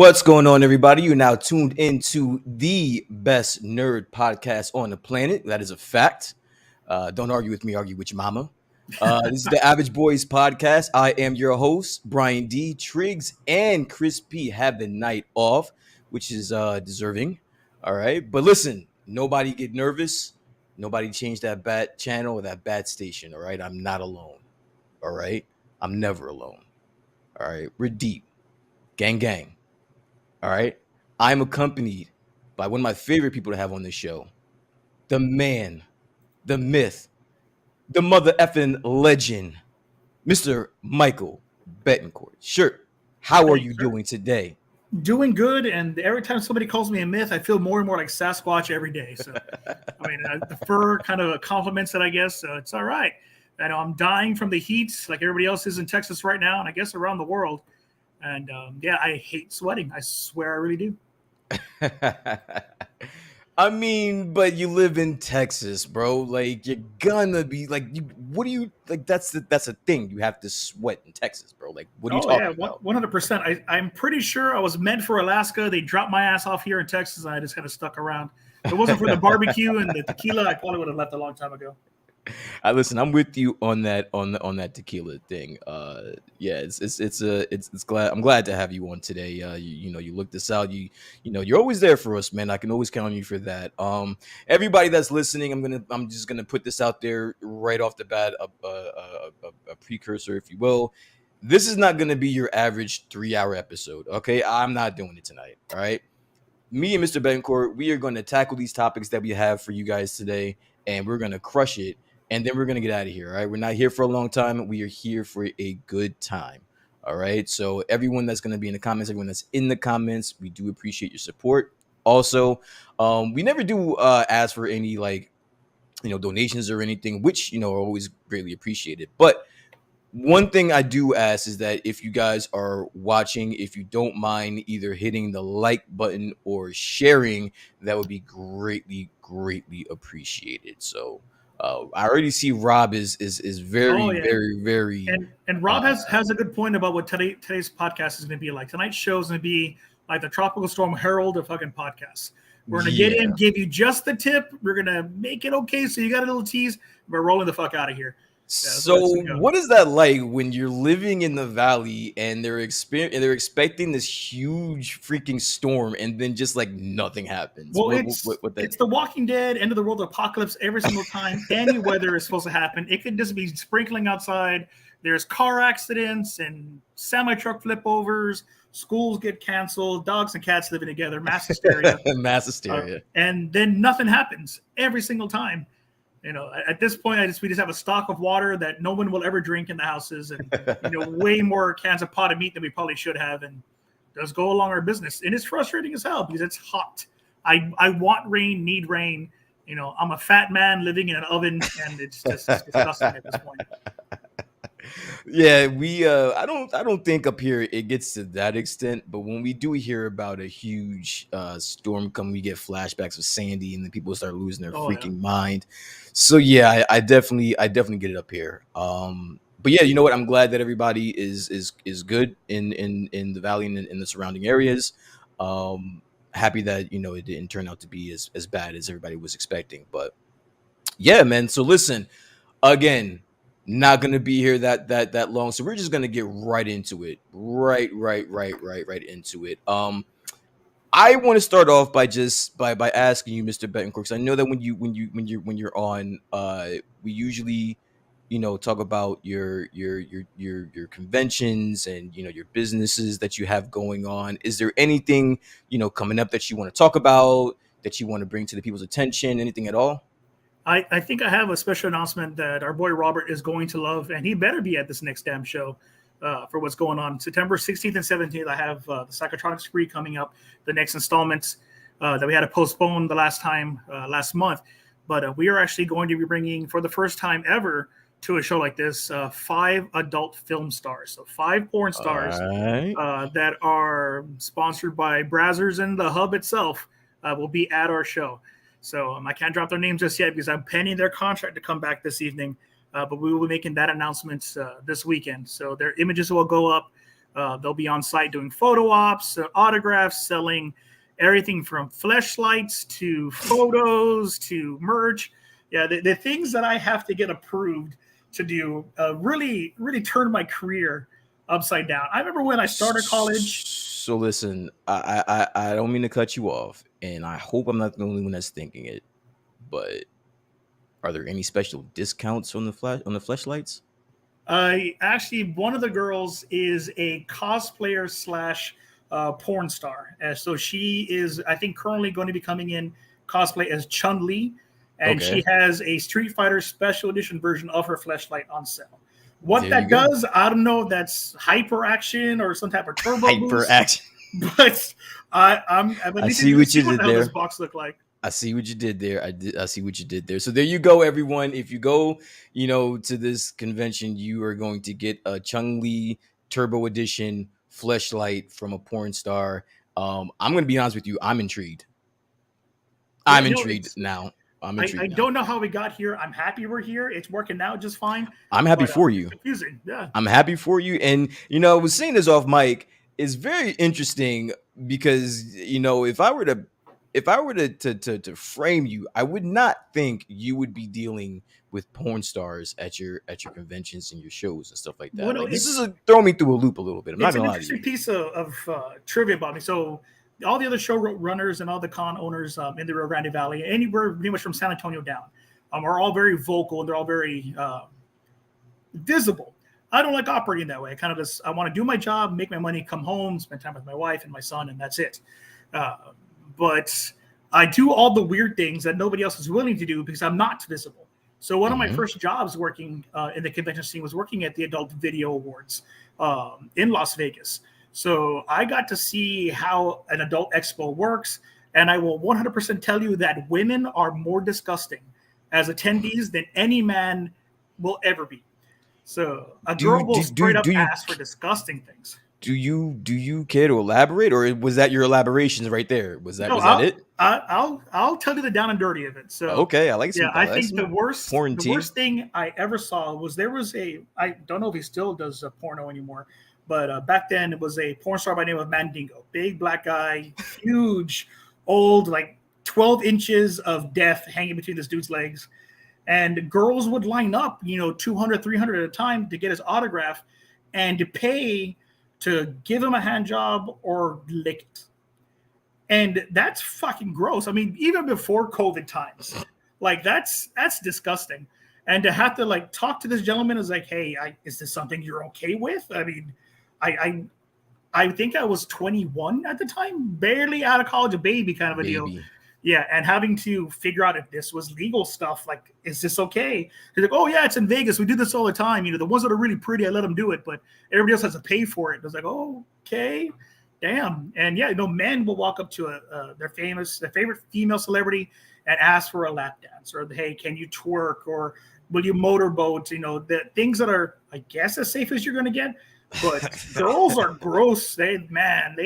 What's going on, everybody? You're now tuned into the best nerd podcast on the planet. That is a fact. Don't argue with me, argue with your mama. This is the Average Boys podcast. I am your host, Brian D. Triggs and Chris P have the night off, which is deserving. All right. But listen, nobody get nervous. Nobody change that bad channel or that bad station. All right. I'm not alone. All right. I'm never alone. All right. We're deep. Gang, gang. All right. I'm accompanied by one of my favorite people to have on this show, the man, the myth, the mother effing legend, Mr. Michael Betancourt. Sure. How are you doing today? Doing good, and every time somebody calls me a myth, I feel more and more like Sasquatch every day. So, I mean, I prefer kind of compliments that I guess. So it's all right. I know I'm dying from the heat like everybody else is in Texas right now, and I guess around the world. And yeah, I hate sweating. I swear I really do. I mean, but you live in Texas, bro. Like, you're gonna be like, what do you like? That's a thing. You have to sweat in Texas, bro. Like, what are you talking about? 100%. I'm pretty sure I was meant for Alaska. They dropped my ass off here in Texas, and I just kind of stuck around. If it wasn't for the barbecue and the tequila, I probably would have left a long time ago. Listen, I'm with you on that that tequila thing. Yeah, it's glad I'm glad to have you on today. You look this out. You're always there for us, man. I can always count on you for that. Everybody that's listening, I'm just gonna put this out there right off the bat, a precursor, if you will. This is not gonna be your average 3-hour episode. Okay, I'm not doing it tonight. All right, me and Mr. Betancourt, we are going to tackle these topics that we have for you guys today, and we're gonna crush it. And then we're going to get out of here, all right? We're not here for a long time. We are here for a good time, all right? So everyone that's going to be in the comments, everyone that's in the comments, we do appreciate your support. Also, we never do ask for any, donations or anything, which, are always greatly appreciated. But one thing I do ask is that if you guys are watching, if you don't mind either hitting the like button or sharing, that would be greatly, greatly appreciated. So I already see Rob is very, very, very. And Rob has a good point about what today's podcast is going to be like. Tonight's show is going to be like the Tropical Storm Herald of fucking podcasts. We're going to get in, give you just the tip. We're going to make it okay. So you got a little tease. We're rolling the fuck out of here. So what is that like when you're living in the valley and they're expecting this huge freaking storm and then just like nothing happens? Well, it's the Walking Dead end of the world apocalypse every single time any weather is supposed to happen. It could just be sprinkling outside. There's car accidents and semi-truck flipovers. Schools get canceled. Dogs and cats living together. Mass hysteria. Mass hysteria. And then nothing happens every single time. At this point, we just have a stock of water that no one will ever drink in the houses, and way more cans of potted meat than we probably should have, and just go along our business. And it's frustrating as hell because it's hot. I want rain, need rain. I'm a fat man living in an oven, and it's just disgusting at this point. Yeah, we I don't think up here it gets to that extent, but when we do hear about a huge storm come, we get flashbacks of Sandy, and then people start losing their freaking mind. So yeah, I definitely get it up here. But yeah, you know what? I'm glad that everybody is good in the valley and in the surrounding areas. Happy that it didn't turn out to be as bad as everybody was expecting. But yeah, man. So listen, again, not gonna be here that long, so we're just gonna get right into it. Right into it. I want to start off by just by asking you, Mr. Betancourt, because I know that when you're on, we usually talk about your conventions and your businesses that you have going on. Is there anything coming up that you want to talk about, that you want to bring to the people's attention? Anything at all? I think I have a special announcement that our boy Robert is going to love, and he better be at this next damn show for what's going on. September 16th and 17th, I have the Psychotronic Spree coming up, the next installments that we had to postpone the last time, last month. But we are actually going to be bringing, for the first time ever, to a show like this, 5 adult film stars. So 5 porn stars All right. that are sponsored by Brazzers and the Hub itself will be at our show. So I can't drop their names just yet because I'm pending their contract to come back this evening. But we will be making that announcement this weekend. So their images will go up. They'll be on site doing photo ops, autographs, selling everything from fleshlights to photos to merch. Yeah, the things that I have to get approved to do really turned my career upside down. I remember when I started college. So listen, I don't mean to cut you off, and I hope I'm not the only one that's thinking it, but are there any special discounts on the fleshlights? Actually, one of the girls is a cosplayer slash porn star. So she is, I think, currently going to be coming in cosplay as Chun Li, and Okay, she has a Street Fighter special edition version of her fleshlight on sale. What there you that go. does, I don't know if that's hyper action or some type of turbo boost, Hyperaction. but I'm at I least see to what see you what did the hell this there. box look like. I see what you did there. I see what you did there. So there you go, everyone. If you go, to this convention, you are going to get a Chung Li Turbo Edition fleshlight from a porn star. I'm going to be honest with you. I'm intrigued. Yeah, I'm no, intrigued it's now. I'm I intrigued now. don't know how we got here. I'm happy we're here. It's working out just fine, I'm happy but for it's you. confusing. Yeah. I'm happy for you. And I was saying this off mic. It's very interesting because if I were to frame you, I would not think you would be dealing with porn stars at your conventions and your shows and stuff like that. Well, no, Like this is a throw me through a loop a little bit. I'm not it's an gonna lie to interesting you. piece of trivia about me. So all the other show runners and all the con owners in the Rio Grande Valley, anywhere pretty much from San Antonio down, are all very vocal and they're all very visible. I don't like operating that way. I kind of just I want to do my job, make my money, come home, spend time with my wife and my son, and that's it. Uh, but I do all the weird things that nobody else is willing to do because I'm not visible. So one of my Hmm. first jobs working in the convention scene was working at the Adult Video Awards in Las Vegas. So I got to see how an adult expo works, and I will 100% tell you that women are more disgusting as attendees than any man will ever be. So a Do girl will do do straight up do you ask for disgusting things. do you care to elaborate, or was that your elaborations right there? Was that No, was that it? I'll tell you the down and dirty of it. So Okay, yeah, I I like think the some worst porn the tea. worst thing I ever saw was there was a I don't know if he still does a porno anymore, but back then it was a porn star by the name of Mandingo, big black guy, huge, old, like 12 inches of death hanging between this dude's legs, and girls would line up, 200, 300 at a time to get his autograph, and to pay to give him a hand job or lick it. And that's fucking gross. I mean, even before COVID times, like that's disgusting. And to have to like talk to this gentleman is like, hey, is this something you're okay with? I mean, I I I think I was 21 at the time, barely out of college, a baby kind of a deal. Baby. Yeah, and having to figure out if this was legal stuff, like, is this okay? He's like, oh yeah, it's in Vegas. We do this all the time. The ones that are really pretty, I let them do it, but everybody else has to pay for it. I was like, oh, okay, damn. And yeah, men will walk up to their favorite female celebrity and ask for a lap dance, or hey, can you twerk, or will you motorboat? The things that are, I guess, as safe as you're going to get. But girls are gross. They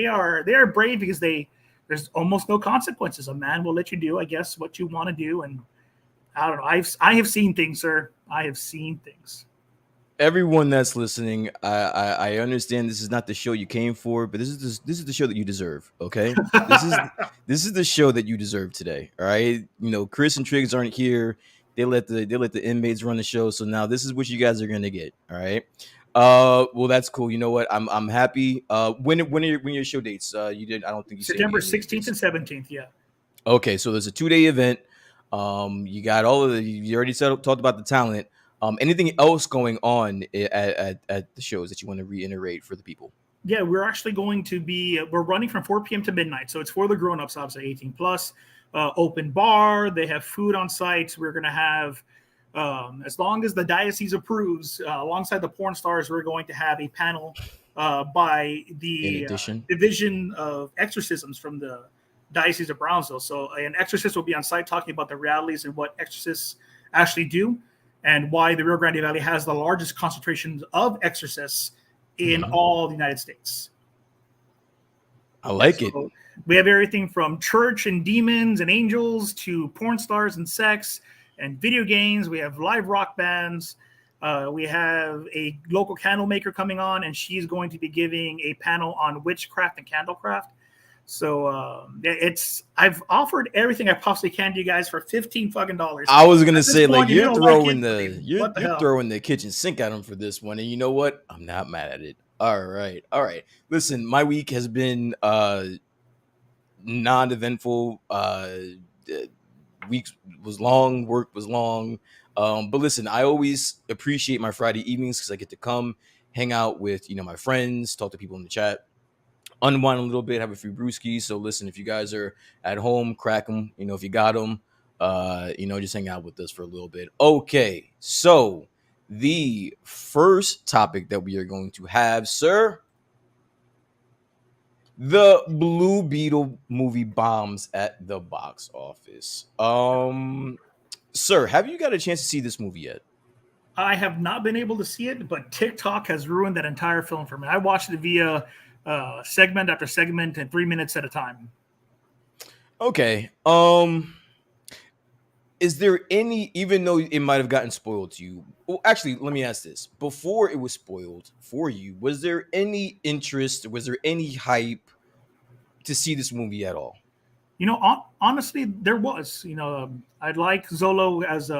are brave because there's almost no consequences. A man will let you do, I guess, what you want to do. And I don't know. I have seen things, sir. I have seen things. Everyone that's listening, I understand this is not the show you came for, but this is the show that you deserve. Okay, this is the show that you deserve today. All right, Chris and Triggs aren't here. They let the inmates run the show, so now this is what you guys are gonna get. All right. Well, that's cool. You know what? I'm happy. When are your show dates? You did. I don't think you said September any 16th dates. and 17th. Yeah. Okay, so there's a 2-day event. You got all of the. You already talked about the talent. Anything else going on at the shows that you want to reiterate for the people? Yeah, we're actually going to be we're running from 4 p.m. to midnight, so it's for the grown-ups, obviously 18 plus. open bar. They have food on site. We're going to have, as long as the diocese approves, alongside the porn stars, we're going to have a panel by In the addition, Division of Exorcisms from the Diocese of Brownsville. So an exorcist will be on site talking about the realities and what exorcists actually do, and why the Rio Grande Valley has the largest concentrations of exorcists in mhm, all the United States. I like it. So we have everything from church and demons and angels to porn stars and sex and video games. We have live rock bands. We have a local candle maker coming on, and she's going to be giving a panel on witchcraft and candlecraft. So it's I've offered everything I possibly can to you guys for $15 fucking. I was gonna At this say, like, point, if you you're don't like throwing it, I the mean, you're what the you're hell? throwing the kitchen sink at him for this one, and you know what? I'm not mad at it. All right, all right. Listen, my week has been non-eventful. Week was long, work was long. But listen, I always appreciate my Friday evenings because I get to come hang out with my friends, talk to people in the chat, unwind a little bit, have a few brewskis. So listen, if you guys are at home, crack them. If you got them, just hang out with us for a little bit. Okay, so the first topic that we are going to have, sir, the Blue Beetle movie bombs at the box office. Sir, have you got a chance to see this movie yet? I have not been able to see it, but TikTok has ruined that entire film for me. I watched it via segment after segment and 3 minutes at a time. Okay. Is there any, even though it might have gotten spoiled to you? Well, actually, let me ask this: before it was spoiled for you, was there any interest? Was there any hype to see this movie at all? Honestly, there was. I like Zolo as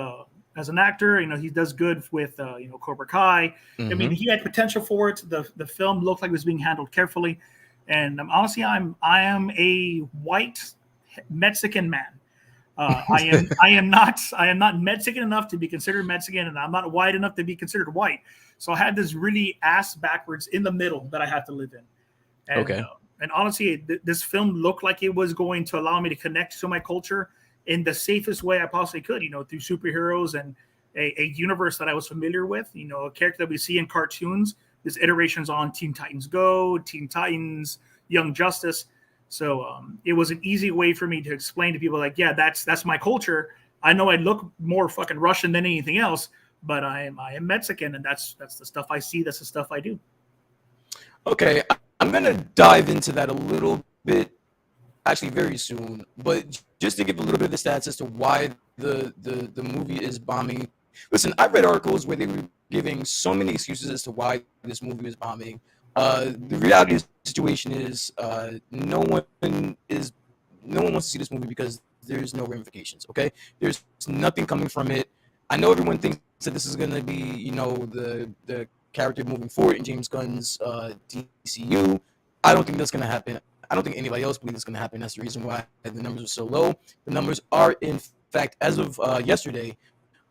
an actor. He does good with Cobra Kai. I mean, Mm-hmm. he had potential for it. The film looked like it was being handled carefully, and honestly, I am a white Mexican man. I am not Mexican enough to be considered Mexican, and I'm not white enough to be considered white. So I had this really ass backwards in the middle that I had to live in. And Okay. and honestly, this film looked like it was going to allow me to connect to my culture in the safest way I possibly could. Through superheroes and a universe that I was familiar with. A character that we see in cartoons. There's iterations on Teen Titans Go, Teen Titans, Young Justice. So it was an easy way for me to explain to people, like, yeah, that's my culture. I know I look more fucking Russian than anything else, but I am Mexican, and that's the stuff I see. That's the stuff I do. Okay. I'm gonna dive into that a little bit, actually, very soon. But just to give a little bit of the stats as to why the movie is bombing. Listen, I read articles where they were giving so many excuses as to why this movie is bombing. The reality of the situation is is no one wants to see this movie because there's no ramifications. Okay, there's nothing coming from it. I know everyone thinks that this is gonna be the character moving forward in James Gunn's DCU. I don't think that's gonna happen. I don't think anybody else believes it's going to happen. That's the reason why the numbers are so low. The numbers are, in fact, as of yesterday,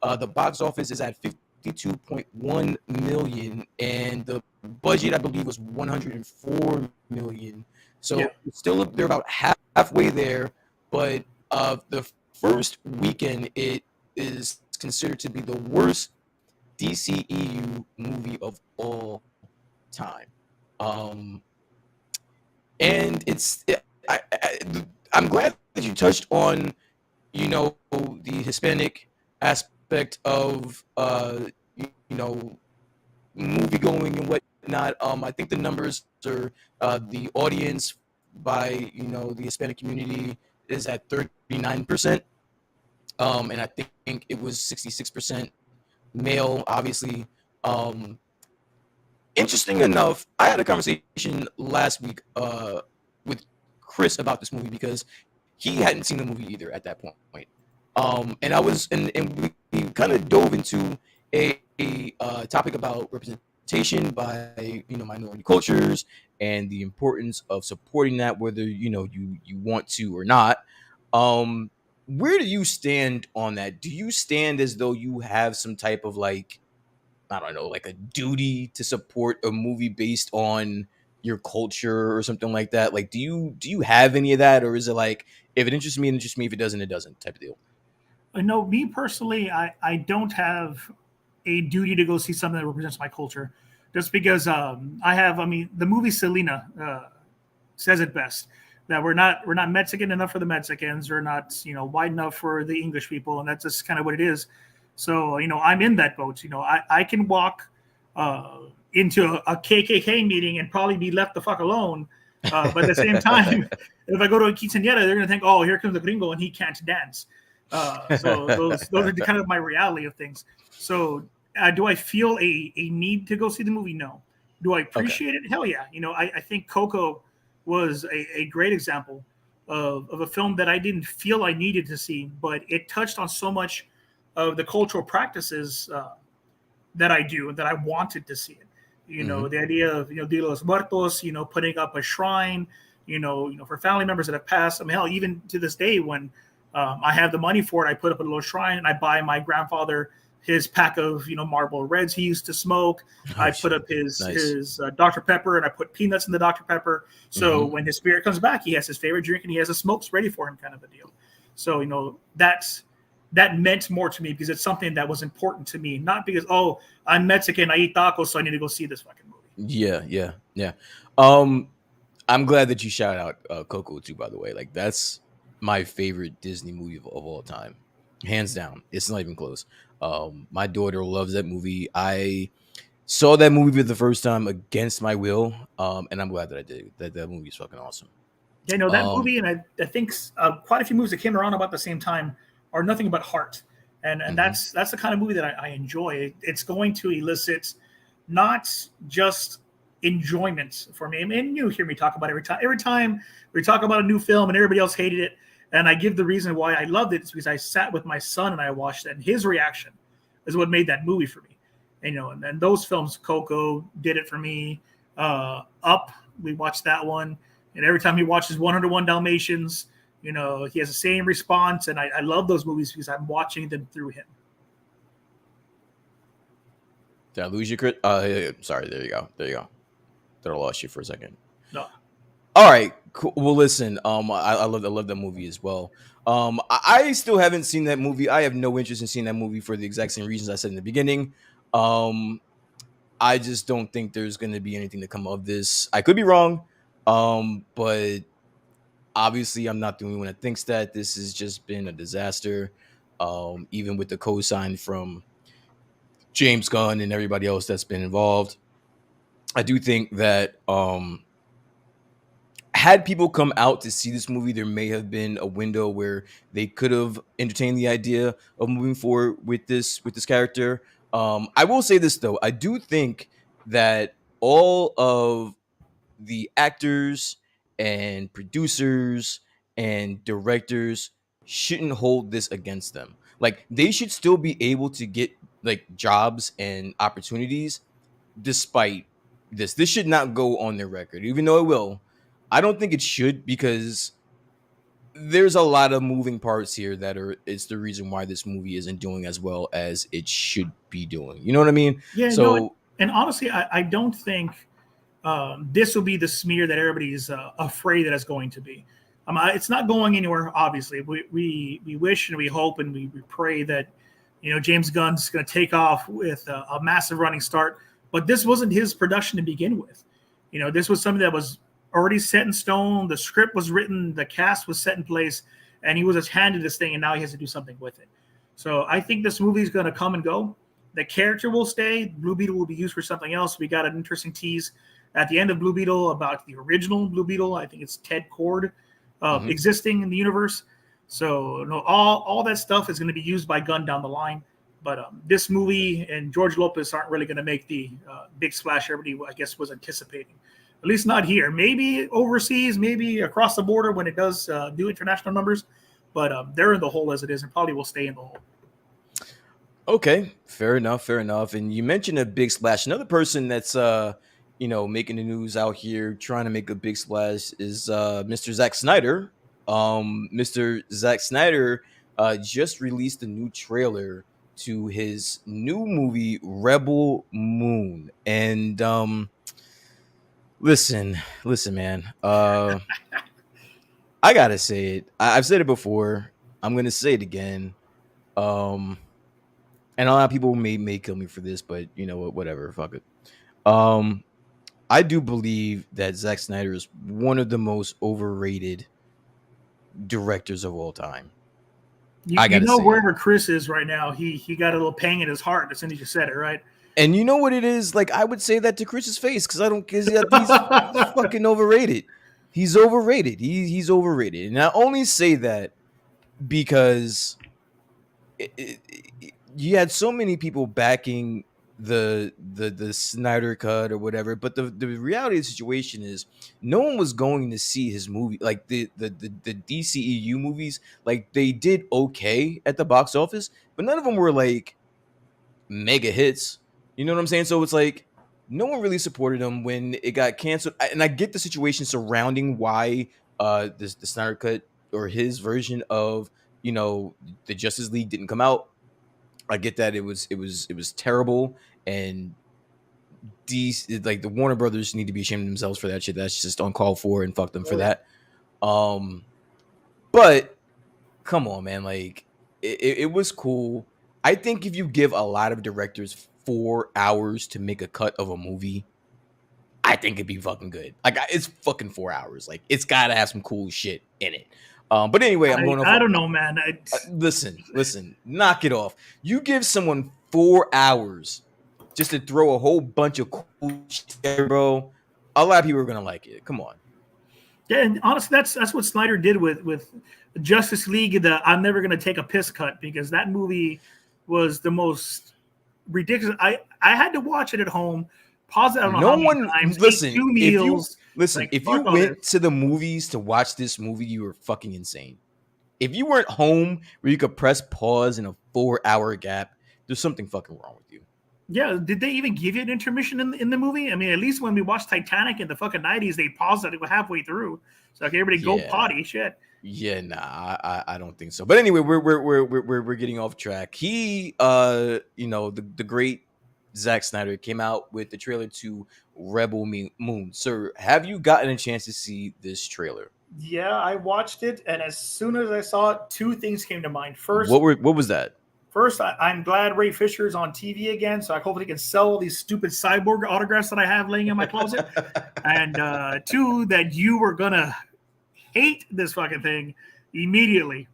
the box office is at 52.1 million, and the budget, I believe, was 104 million. Yeah. So still, they're about halfway there. But the first weekend, it is considered to be the worst DCEU movie of all time. Um, and I'm glad that you touched on the Hispanic aspect of you know movie going and whatnot. I think the numbers are the audience by the Hispanic community is at 39%, and I think it was 66% male, obviously. um Interesting enough, I had a conversation last week with Chris about this movie because he hadn't seen the movie either at that point. And I was and we kind of dove into a topic about representation by minority cultures and the importance of supporting that, whether you want to or not. Um, where do you stand on that? Do you stand as though you have some type of, like, I don't know, like a duty to support a movie based on your culture or something like that? Like, do you have any of that, or is it like if it interests me, it interests me. If it doesn't, it doesn't type of deal? I know me personally, I don't have a duty to go see something that represents my culture, just because I have. I mean, the movie Selena says it best that we're not Mexican enough for the Mexicans, we're not white enough for the English people, and that's just kind of what it is. So I'm in that boat. I can walk into a KKK meeting and probably be left the fuck alone. But at the same time, if I go to a quinceañera, they're gonna think, oh, here comes the gringo and he can't dance. So those are the kind of my reality of things. So do I feel a need to go see the movie? No. Do I Okay. appreciate it? Hell yeah. I think Coco was a great example of a film that I didn't feel I needed to see, but it touched on so much of the cultural practices that I do and that I wanted to see it. Hmm. The idea of Dia de los Muertos, putting up a shrine, for family members that have passed. I mean, hell, even to this day, when I have the money for it, I put up a little shrine and I buy my grandfather his pack of Marlboro Reds he used to smoke. Oh I put shit. up his Nice. his Dr Pepper and I put peanuts in the Dr Pepper. So Hmm. when his spirit comes back, he has his favorite drink and he has the smokes ready for him, kind of a deal. So that meant more to me because it's something that was important to me, not because I'm Mexican, I eat tacos, so I need to go see this fucking movie. Yeah, yeah, yeah. Um, I'm glad that you shout out Coco too. By the way, like that's my favorite Disney movie of all time, hands down. It's not even close. My daughter loves that movie. I saw that movie for the first time against my will, and I'm glad that I did. That movie is fucking awesome. Yeah, that Um, movie, and I think quite a few movies that came around about the same time are nothing but heart, and mhm. that's the kind of movie that I enjoy. It's going to elicit not just enjoyment for me. I mean, you hear me talk about it every time. Every time we talk about a new film and everybody else hated it, and I give the reason why I loved it is because I sat with my son and I watched it, and his reaction is what made that movie for me. And those films, Coco did it for me. Up, we watched that one, and every time he watches 101 Dalmatians, he has the same response, and I love those movies because I'm watching them through him. Did I lose you, Crit? Yeah, sorry. There you go. There you go. Thought I lost you for a second. No, All right. Cool. Well, listen. I love that movie as well. I still haven't seen that movie. I have no interest in seeing that movie for the exact same reasons I said in the beginning. Um, I just don't think there's going to be anything to come of this. I could be wrong. But obviously, I'm not the only one that thinks that this has just been a disaster. Even with the cosign from James Gunn and everybody else that's been involved, I do think that had people come out to see this movie, there may have been a window where they could have entertained the idea of moving forward with this character. I will say this though, I do think that all of the actors and producers and directors shouldn't hold this against them. Like they should still be able to get like jobs and opportunities despite this. This should not go on their record, even though it will. I don't think it should because there's a lot of moving parts here that are it's the reason why this movie isn't doing as well as it should be doing. You know what I mean? yeah, no, So and honestly, I don't think this will be the smear that everybody's afraid that it's going to be. It's not going anywhere. Obviously, we wish and we hope and we pray that James Gunn's going to take off with a massive running start. But this wasn't his production to begin with. This was something that was already set in stone. The script was written, the cast was set in place, and he was just handed this thing, and now he has to do something with it. So I think this movie is going to come and go. The character will stay. Blue Beetle will be used for something else. We got an interesting tease at the end of Blue Beetle about the original Blue Beetle. I think it's Ted Cord mhm. existing in the universe. So no, all that stuff is going to be used by Gunn down the line. But this movie and George Lopez aren't really going to make the big splash everybody, I guess, was anticipating. At least not here. Maybe overseas, maybe across the border when it does do international numbers. But they're in the hole as it is and probably will stay in the hole. Okay, fair enough, fair enough. And you mentioned a big splash. Another person that's making the news out here, trying to make a big splash is Mr. Zack Snyder. Mr. Zack Snyder just released a new trailer to his new movie Rebel Moon. And Listen, man. I gotta say it. I've said it before. I'm gonna say it again. Um, and a lot of people may kill me for this, but you know what? Whatever. Fuck it. Um, I do believe that Zack Snyder is one of the most overrated directors of all time. I You gotta know say it. wherever Chris is right now, he got a little pang in his heart as soon as you said it, right? And you know what it is? Like I would say that to Chris's face because I don't because he's fucking overrated. He's overrated. He's overrated. And I only say that because you had so many people backing the Snyder cut or whatever, but the reality of the situation is no one was going to see his movie like the DCEU movies. Like they did okay at the box office, but none of them were like mega hits. You know what I'm saying? So it's like no one really supported him when it got canceled. And I get the situation surrounding why the Snyder cut or his version of the Justice League didn't come out. I get that it was terrible and like the Warner Brothers need to be ashamed of themselves for that shit. That's just uncalled for and fuck them for Oh yeah. that. Um, but come on, man, like it was cool. I think if you give a lot of directors 4 hours to make a cut of a movie, I think it'd be fucking good. Like it's fucking 4 hours. Like it's gotta have some cool shit in it. But anyway, I'm going off. I don't know, man. Listen, knock it off. You give someone 4 hours just to throw a whole bunch of cool shit together, bro. A lot of people are gonna like it. Come on. Yeah, and honestly, that's what Snyder did with Justice League. The I'm never gonna take a piss cut because that movie was the most ridiculous. I had to watch it at home, pause it I don't know No how many one times, ate listen. two If you meals. listen, Like if you fuck all went this. to the movies to watch this movie, you were fucking insane. If you weren't home where you could press pause in a 4 hour gap, there's something fucking wrong with you. Yeah, did they even give you an intermission in the movie? I mean, at least when we watched Titanic in the fucking 90s, they paused it halfway through. So like everybody go Yeah. potty. Shit. Yeah, nah, I don't think so. But anyway, we're getting off track. He, the great Zack Snyder came out with the trailer to Moon. Sir, have you gotten a chance to see this trailer? Yeah, I watched it, and as soon as I saw it, two things came to mind. What was that? First, I'm glad Ray Fisher is on TV again, so I hope he can sell all these stupid cyborg autographs that I have laying in my closet. And two, that you were gonna hate this fucking thing immediately.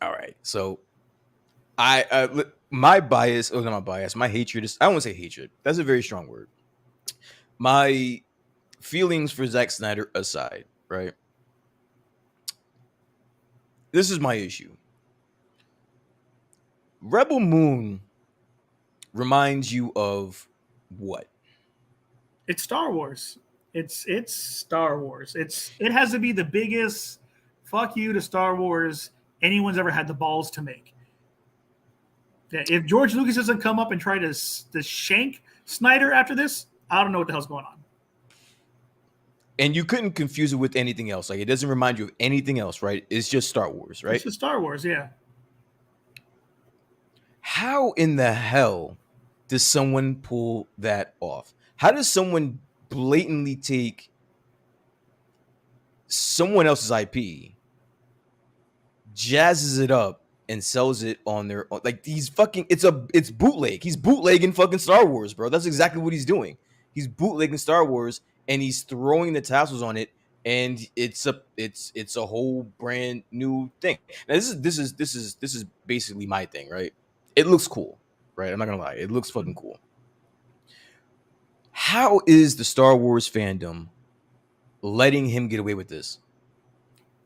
All right, so my bias, oh not my bias, my hatred is I don't want to say hatred. That's a very strong word. My feelings for Zack Snyder aside, right? This is my issue. Rebel Moon reminds you of what? It's Star Wars. It's Star Wars. It has to be the biggest fuck you to Star Wars anyone's ever had the balls to make. Yeah, if George Lucas doesn't come up and try to shank Snyder after this, I don't know what the hell's going on. And you couldn't confuse it with anything else. Like it doesn't remind you of anything else, right? It's just Star Wars, It's right? just Star Wars, yeah. How in the hell does someone pull that off? How does someone blatantly take someone else's IP, jazzes it up, and sells it on their own? Like he's fucking it's bootleg. He's bootlegging fucking Star Wars, bro. That's exactly what he's doing. He's bootlegging Star Wars and he's throwing the tassels on it, and it's a whole brand new thing. Now this is basically my thing, right? It looks cool, right? I'm not gonna lie, it looks fucking cool. How is the Star Wars fandom letting him get away with this?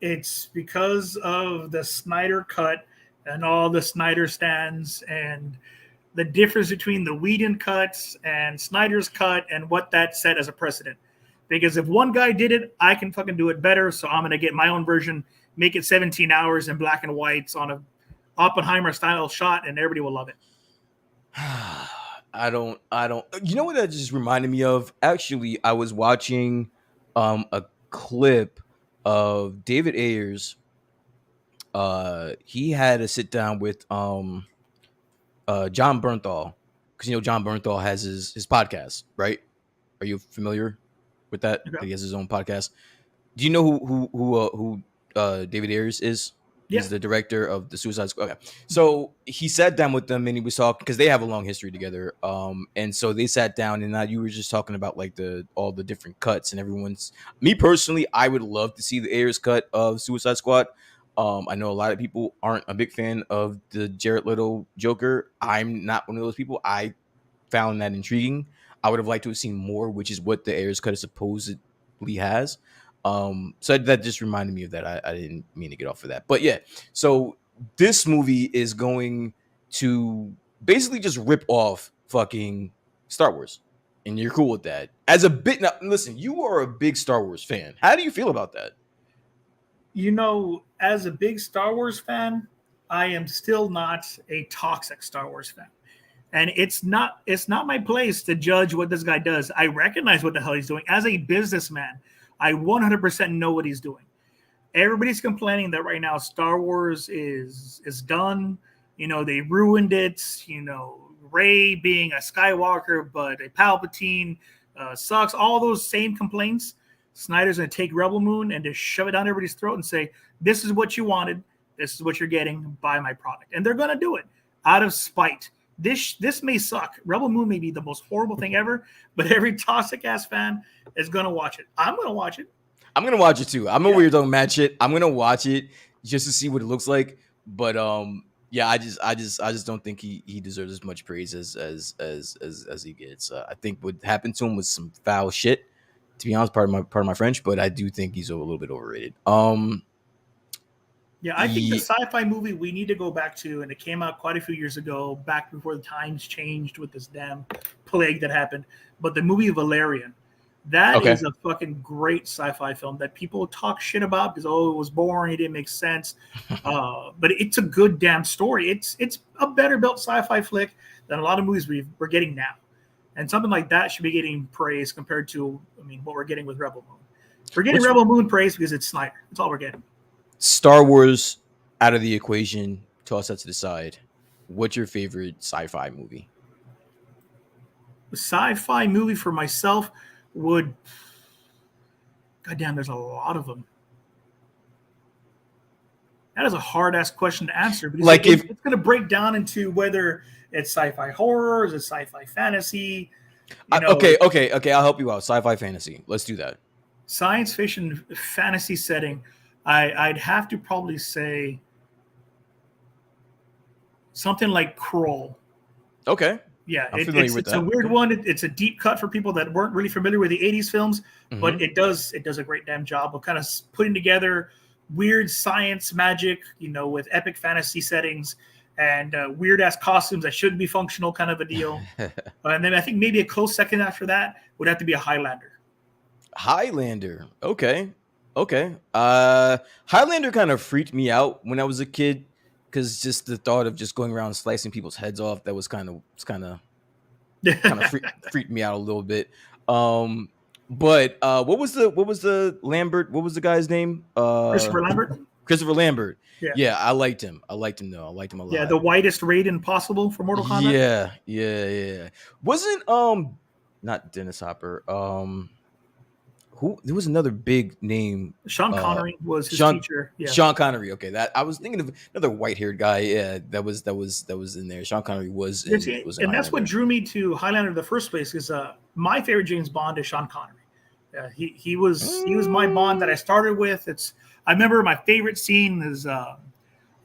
It's because of the Snyder cut and all the Snyder stands and the difference between the Whedon cuts and Snyder's cut and what that set as a precedent. Because if one guy did it, I can fucking do it better. So I'm gonna get my own version, make it 17 hours in black and whites on a Oppenheimer style shot, and everybody will love it. I don't you know what that just reminded me of? Actually, I was watching a clip of David Ayers. He had a sit down with John Bernthal, because John Bernthal has his podcast, right? Are you familiar with that? Okay. He has his own podcast. Do you know who David Ayers is? Yeah. He's the director of the Suicide Squad. Okay. So he sat down with them and he was talking because they have a long history together. And so they sat down and now you were just talking about like all the different cuts and everyone's. Me personally, I would love to see the Ayers cut of Suicide Squad. I know a lot of people aren't a big fan of the Jared Leto Joker. I'm not one of those people. I found that intriguing. I would have liked to have seen more, which is what the Ayers cut supposedly has. So that just reminded me of that. I didn't mean to get off of that, but yeah. So this movie is going to basically just rip off fucking Star Wars, and you're cool with that. As a bit now, listen, you are a big Star Wars fan. How do you feel about that? You know, as a big Star Wars fan, I am still not a toxic Star Wars fan. And it's not my place to judge what this guy does. I recognize what the hell he's doing. As a businessman, I 100% know what he's doing. Everybody's complaining that right now Star Wars is done. You know, they ruined it. You know, Rey being a Skywalker, but a Palpatine sucks. All those same complaints. Snyder's going to take Rebel Moon and just shove it down everybody's throat and say, this is what you wanted. This is what you're getting. Buy my product. And they're going to do it out of spite. This may suck. Rebel Moon may be the most horrible thing ever, but every toxic ass fan is going to watch it. I'm going to watch it. I'm gonna watch it too. I'm a weird don't match it. I'm gonna watch it just to see what it looks like. But yeah, I just don't think he deserves as much praise as he gets. I think what happened to him was some foul shit. To be honest, part of my French, but I do think he's a little bit overrated. Yeah, I think the sci-fi movie we need to go back to, and it came out quite a few years ago, back before the times changed with this damn plague that happened. But the movie Valerian, that Okay. is a fucking great sci-fi film that people talk shit about because it was boring, it didn't make sense. But it's a good damn story. It's a better built sci-fi flick than a lot of movies we're getting now, and something like that should be getting praise compared to, I mean, what we're getting with Rebel Moon. We're getting Which Rebel Moon praise because it's Snyder. That's all we're getting. Star Wars out of the equation, toss that to the side. What's your favorite sci-fi movie? The sci-fi movie for myself would, goddamn, there's a lot of them. That is a hard ass question to answer because Like if it's going to break down into whether it's sci-fi horror, is it sci-fi fantasy, okay, I'll help you out. Sci-fi fantasy. Let's do that. science fiction fantasy setting. I'd have to probably say something like Kroll. Okay. Yeah, I'm familiar with it's that. a weird one. It's a deep cut for people that weren't really familiar with the '80s films, but it does a great damn job of kind of putting together weird science magic, with epic fantasy settings and weird ass costumes that shouldn't be functional, kind of a deal. And then I think maybe a close second after that would have to be a Highlander. Highlander. Okay. Highlander kind of freaked me out when I was a kid because just the thought of just going around slicing people's heads off, that was kind of freaked me out a little bit. But what was the Lambert? What was the guy's name? Christopher Lambert. Christopher Lambert. Yeah. Yeah, I liked him. I liked him though. I liked him a lot. Yeah, the whitest Raiden possible for Mortal Kombat. Yeah. Wasn't not Dennis Hopper. Who, there was another big name. Sean Connery was his teacher. Yeah. Sean Connery. Okay, that I was thinking of another white-haired guy. Yeah, that was in there. Sean Connery was in and that's what drew me to Highlander in the first place. Because my favorite James Bond is Sean Connery. He was my Bond that I started with. I remember my favorite scene is I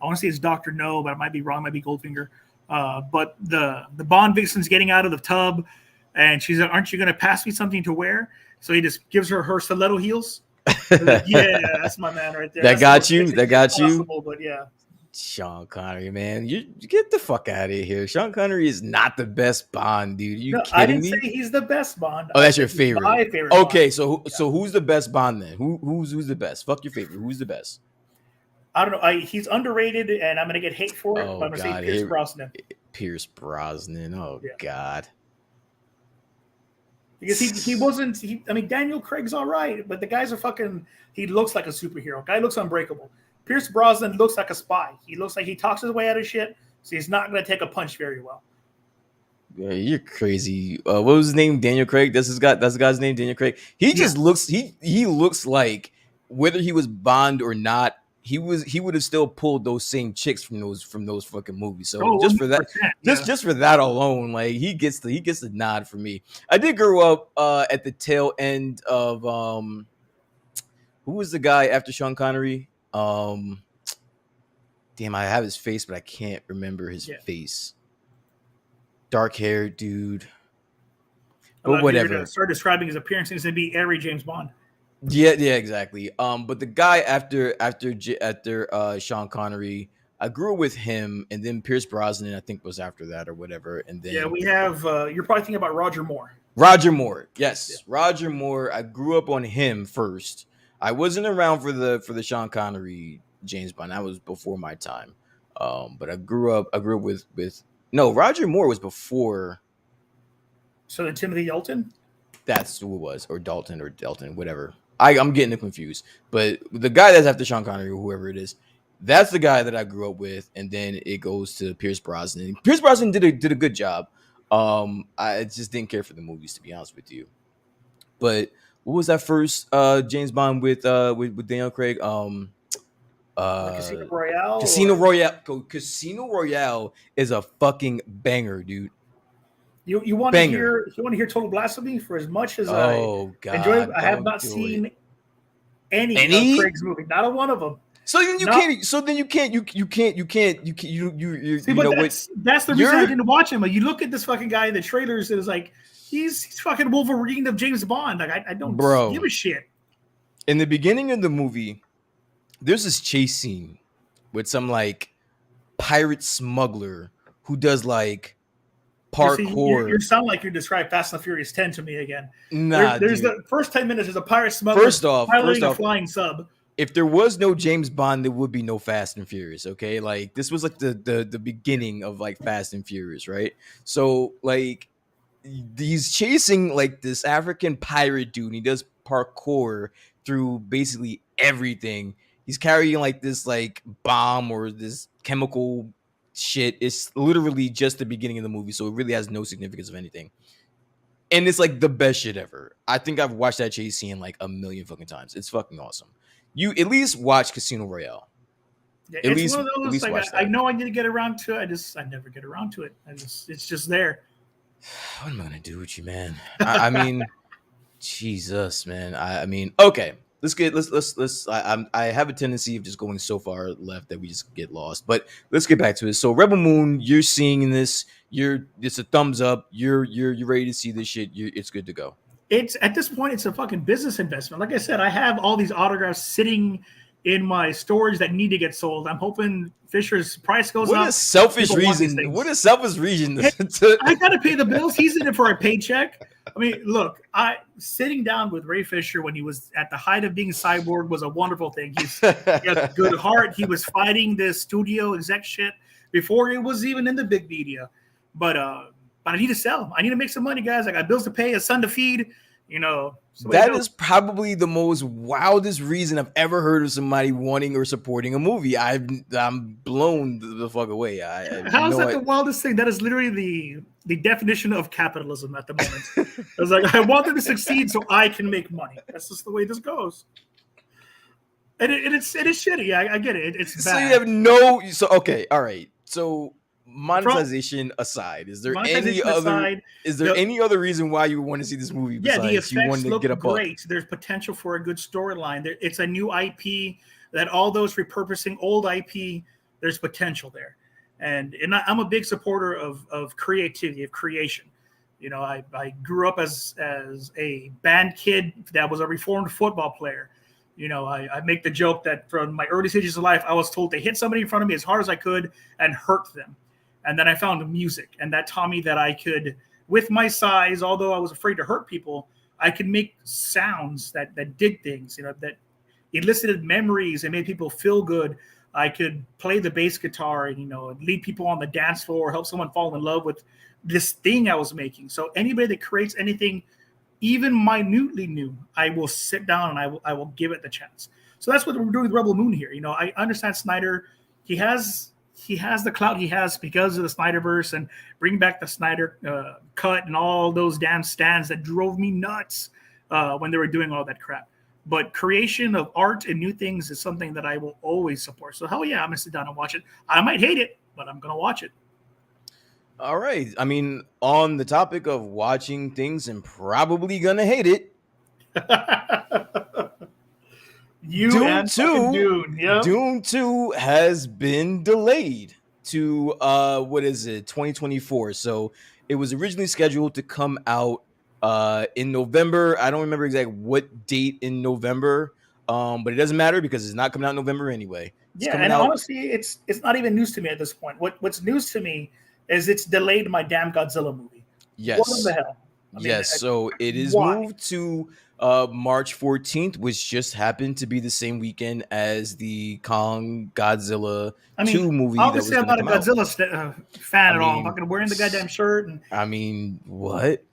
want to say it's Dr. No, but I might be wrong. It might be Goldfinger. But the Bond vixen's getting out of the tub, and she's like, "Aren't you going to pass me something to wear?" So he just gives her stiletto heels. Like, yeah, that's my man right there. That got you. But yeah. Sean Connery, man, you get the fuck out of here. Sean Connery is not the best Bond, dude. You kidding me? I didn't say he's the best Bond. Oh, that's your favorite. My favorite. Okay, Bond. So who's the best Bond then? Who's the best? Fuck your favorite. Who's the best? I don't know. He's underrated, and I'm gonna get hate for it. Oh, but I'm gonna say Pierce Brosnan. Pierce Brosnan. Oh yeah. God. Because he wasn't. I mean, Daniel Craig's all right, but the guy's he looks like a superhero. Guy looks unbreakable. Pierce Brosnan looks like a spy. He looks like he talks his way out of shit, so he's not going to take a punch very well. Yeah, you're crazy. What was his name? Daniel Craig. That's his guy. That's the guy's name, Daniel Craig. He Yeah. just looks. He looks like whether he was Bond or not. He would have still pulled those same chicks from those fucking movies. So Oh, just for that, 100%. Yeah. just for that alone, like he gets the nod for me. I did grow up at the tail end of who was the guy after Sean Connery? Damn, I have his face, but I can't remember his Yeah. face. Dark hair dude. Well, But if you're gonna whatever. start describing his appearance, it's gonna be every James Bond. Yeah, exactly. But the guy after Sean Connery, I grew with him, and then Pierce Brosnan, I think, was after that or whatever, and Yeah, then we have. You're probably thinking about Roger Moore. Roger Moore. Yeah. Yes, Roger Moore. I grew up on him first. I wasn't around for the Sean Connery James Bond. That was before my time. But I grew up. I grew up with no Roger Moore was before. So then Timothy Dalton. That's who it was, or Dalton, whatever. I'm getting it confused. But the guy that's after Sean Connery, or whoever it is, that's the guy that I grew up with, and then it goes to Pierce Brosnan. Pierce Brosnan did a good job. I just didn't care for the movies, to be honest with you. But what was that first James Bond with Daniel Craig? Casino Uh, Royale. Casino Royale. Casino Royale is a fucking banger, dude. You want to Banger. hear Total Blasphemy for as much as Oh I enjoy it. God, I have don't not do seen it. any of Any? Craig's movie. Not a one of them. So then you No. can't. So then you can't. See, You but know what? that's the reason I You're didn't watch him. Like, you look at this fucking guy in the trailers, and it's like he's fucking Wolverine of James Bond. Like I don't bro. give a shit. In the beginning of the movie, there's this chase scene with some like pirate smuggler who does like You see, parkour. you sound like you described Fast and the Furious 10 to me again. Nah, There's dude. the first 10 minutes is a pirate smuggler First piloting a off, flying sub. if there was no James Bond, there would be no Fast and Furious. Okay, like this was like the beginning of like Fast and Furious, right? So like he's chasing like this African pirate dude. And he does parkour through basically everything. He's carrying like this like bomb or this chemical shit. It's literally just the beginning of the movie, so it really has no significance of anything. And it's like the best shit ever. I think I've watched that chase scene like a million fucking times. It's fucking awesome. You at least watch Casino Royale. Yeah, At it's least one of those like watch I that. know I need to get around to it. I never get around to it. It's just there. What am I gonna do with you, man? I mean, Jesus, man. I mean, okay. I have a tendency of just going so far left that we just get lost. But let's get back to it. So Rebel Moon, you're seeing this. It's a thumbs up. You're ready to see this shit. It's good to go. It's at this point, it's a fucking business investment. Like I said, I have all these autographs sitting in my storage that need to get sold. I'm hoping Fisher's price goes What up. a selfish People want these reason. things. What a selfish reason Hey, to I gotta pay the bills. He's in it for a paycheck. I mean, look, I sitting down with Ray Fisher when he was at the height of being cyborg was a wonderful thing. He has a good heart. He was fighting this studio exec shit before it was even in the big media. But I need to sell. I need to make some money, guys. I got bills to pay, a son to feed. You know, That is probably the most wildest reason I've ever heard of somebody wanting or supporting a movie. I'm blown the fuck away. How's that the wildest thing? That is literally the definition of capitalism at the moment. I was like, I want them to succeed so I can make money. That's just the way this goes. And it is shitty. I get it. It's bad. So you have no. So okay, all right. So monetization aside, is there any other reason why you want to see this movie? Yeah, the effects you want to look get a great. There's potential for a good storyline. It's a new IP that all those repurposing old IP. There's potential there, and I'm a big supporter of creativity, of creation. You know, I grew up as a band kid that was a reformed football player. You know, I make the joke that from my early stages of life, I was told to hit somebody in front of me as hard as I could and hurt them. And then I found music, and that taught me that I could, with my size, although I was afraid to hurt people, I could make sounds that did things, you know, that elicited memories and made people feel good. I could play the bass guitar and, you know, lead people on the dance floor, help someone fall in love with this thing I was making. So anybody that creates anything even minutely new, I will sit down and I will give it the chance. So that's what we're doing with Rebel Moon here. You know, I understand Snyder, he has he has the clout he has because of the Snyderverse and bring back the Snyder cut and all those damn stands that drove me nuts when they were doing all that crap. But creation of art and new things is something that I will always support. So hell yeah, I'm gonna sit down and watch it. I might hate it, but I'm gonna watch it. All right. I mean, on the topic of watching things and probably gonna hate it, You Dune and fucking 2, Dune. Yep. Dune 2 has been delayed to what is it, 2024. So it was originally scheduled to come out in November. I don't remember exactly what date in November. But it doesn't matter because it's not coming out in November anyway. It's Yeah, coming and out. honestly, it's not even news to me at this point. What's news to me is it's delayed my damn Godzilla movie. What the Yes. hell? I mean, Yes, so it is why? moved to March 14th, which just happened to be the same weekend as the Kong Godzilla I mean, 2 movie that obviously, was I'm going to not a come out. Godzilla fan I at all. I'm mean, fucking wearing the goddamn shirt, and what?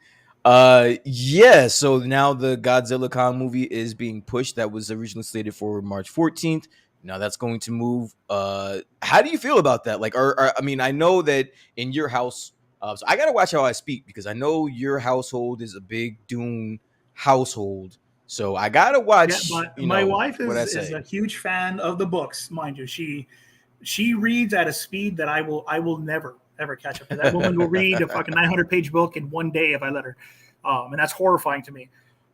Yeah, so now the Godzilla Kong movie is being pushed. That was originally slated for March 14th. Now that's going to move. How do you feel about that? Like, I mean, I know that in your house, so I gotta watch how I speak because I know your household is a big Dune household. So I gotta yeah. watch, But my wife what I is a say. huge fan of the books, mind you. She reads at a speed that I will never ever catch up to. That woman will read a fucking 900-page book in one day if I let her, and that's horrifying to me.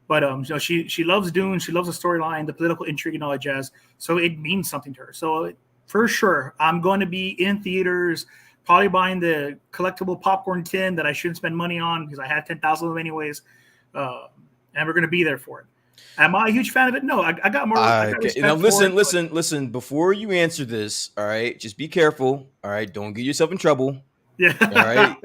But she loves Dune. She loves the storyline, the political intrigue, and all that jazz. So it means something to her. So for sure, I'm going to be in theaters, probably buying the collectible popcorn tin that I shouldn't spend money on because I had 10,000 of them anyways, uh, and we're going to be there for it. Am I a huge fan of it? No, I got more. I got Okay, now respect for it. But listen. Before you answer this, all right, just be careful. All right, don't get yourself in trouble. All yeah. right,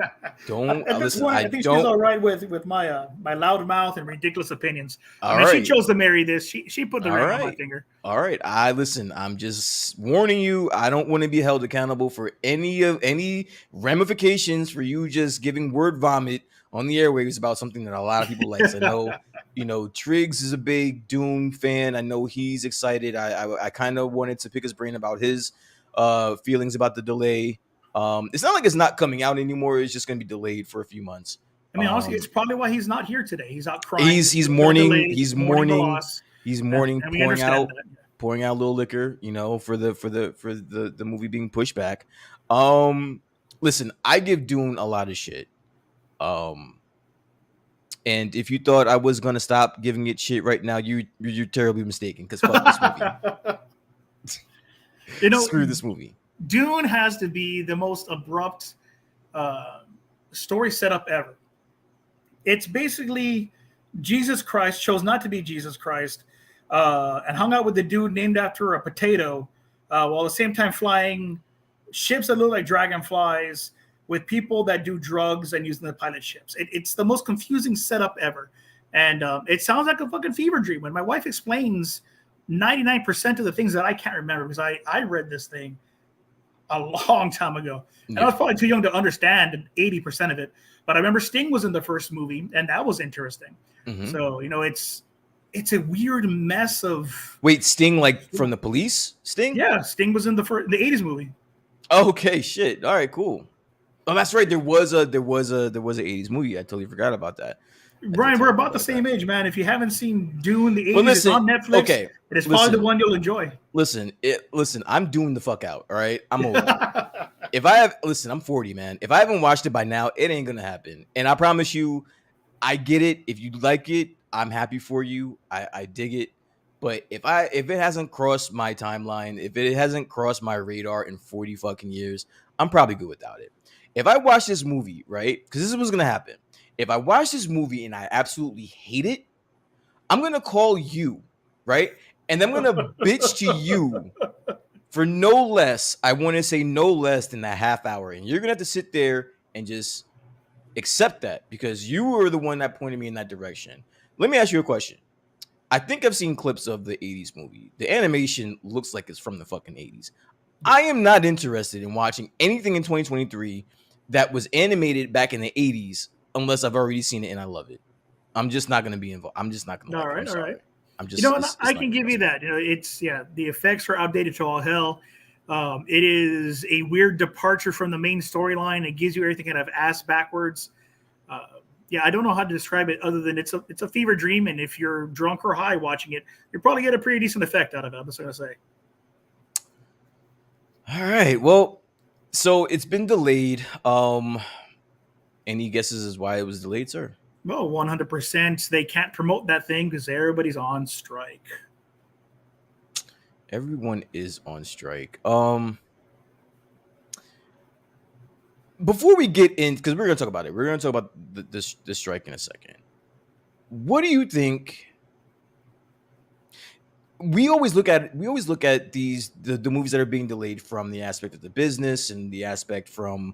don't At this listen. point, I I think she's don't. all right with my my loud mouth and ridiculous opinions. I All mean, she right. chose to marry this. She put the All ring on my right. finger. All right. I listen. I'm just warning you. I don't want to be held accountable for any ramifications for you just giving word vomit on the airwaves about something that a lot of people likes. I know, Triggs is a big Dune fan. I know he's excited. I kind of wanted to pick his brain about his feelings about the delay. It's not like it's not coming out anymore. It's just going to be delayed for a few months. I mean, honestly, it's probably why he's not here today. He's out crying. He's Got mourning. delayed. He's Mourning the mourning. loss, He's and, mourning, and we understand that. pouring out a little liquor, for the movie being pushed back. Um, Listen, I give Dune a lot of shit. Um, and if you thought I was gonna stop giving it shit right now, you're terribly mistaken. Because fuck this movie. You know, Screw this movie. Dune has to be the most abrupt uh, story setup ever. It's basically Jesus Christ chose not to be Jesus Christ and hung out with the dude named after a potato while at the same time flying ships that look like dragonflies with people that do drugs and using the pilot ships. It's the most confusing setup ever. And it sounds like a fucking fever dream. When my wife explains 99% of the things that I can't remember because I read this thing a long time ago. And I was probably too young to understand 80% of it. But I remember Sting was in the first movie, and that was interesting. Mhm. So, it's a weird mess of. Wait, Sting, like from the Police? Sting? Yeah, Sting was in the 80s movie. Okay, shit. All right, cool. Oh, that's right. There was a 80s movie. I totally forgot about that. Brian, we're about the same age, man. If you haven't seen Dune the 80s, Well, it's listen. on Netflix. Okay, It is probably the listen. one you'll enjoy. Listen. I'm doing the fuck out. All right, I'm old. I'm 40, man. If I haven't watched it by now, it ain't gonna happen. And I promise you, I get it. If you like it, I'm happy for you. I dig it. But if it hasn't crossed my timeline, if it hasn't crossed my radar in 40 fucking years, I'm probably good without it. If I watch this movie, right? Because this is what's gonna happen. If I watch this movie and I absolutely hate it, I'm gonna call you, right? And I'm gonna bitch to you for no less. I want to say no less than a half hour, and you're gonna have to sit there and just accept that because you were the one that pointed me in that direction. Let me ask you a question. I think I've seen clips of the 80s movie. The animation looks like it's from the fucking 80s. I am not interested in watching anything in 2023 that was animated back in the 80s unless I've already seen it and I love it. I'm just not going to be involved. I'm just not going to All like it. I'm right, all right. sorry. I'm You know, just, and it's I not can going to give you mess with that. The effects are outdated to all hell. It is a weird departure from the main storyline. It gives you everything kind of ass backwards. Uh, yeah, I don't know how to describe it other than it's a fever dream, and if you're drunk or high watching it, you probably get a pretty decent effect out of it. I'm just gonna say. All right. Well, so it's been delayed. Any guesses as why it was delayed, sir? Well, 100%. They can't promote that thing because everybody's on strike. Everyone is on strike. Before we get in, because we're gonna talk about it, we're gonna talk about the strike in a second. What do you think? We always look at the movies that are being delayed from the aspect of the business and the aspect from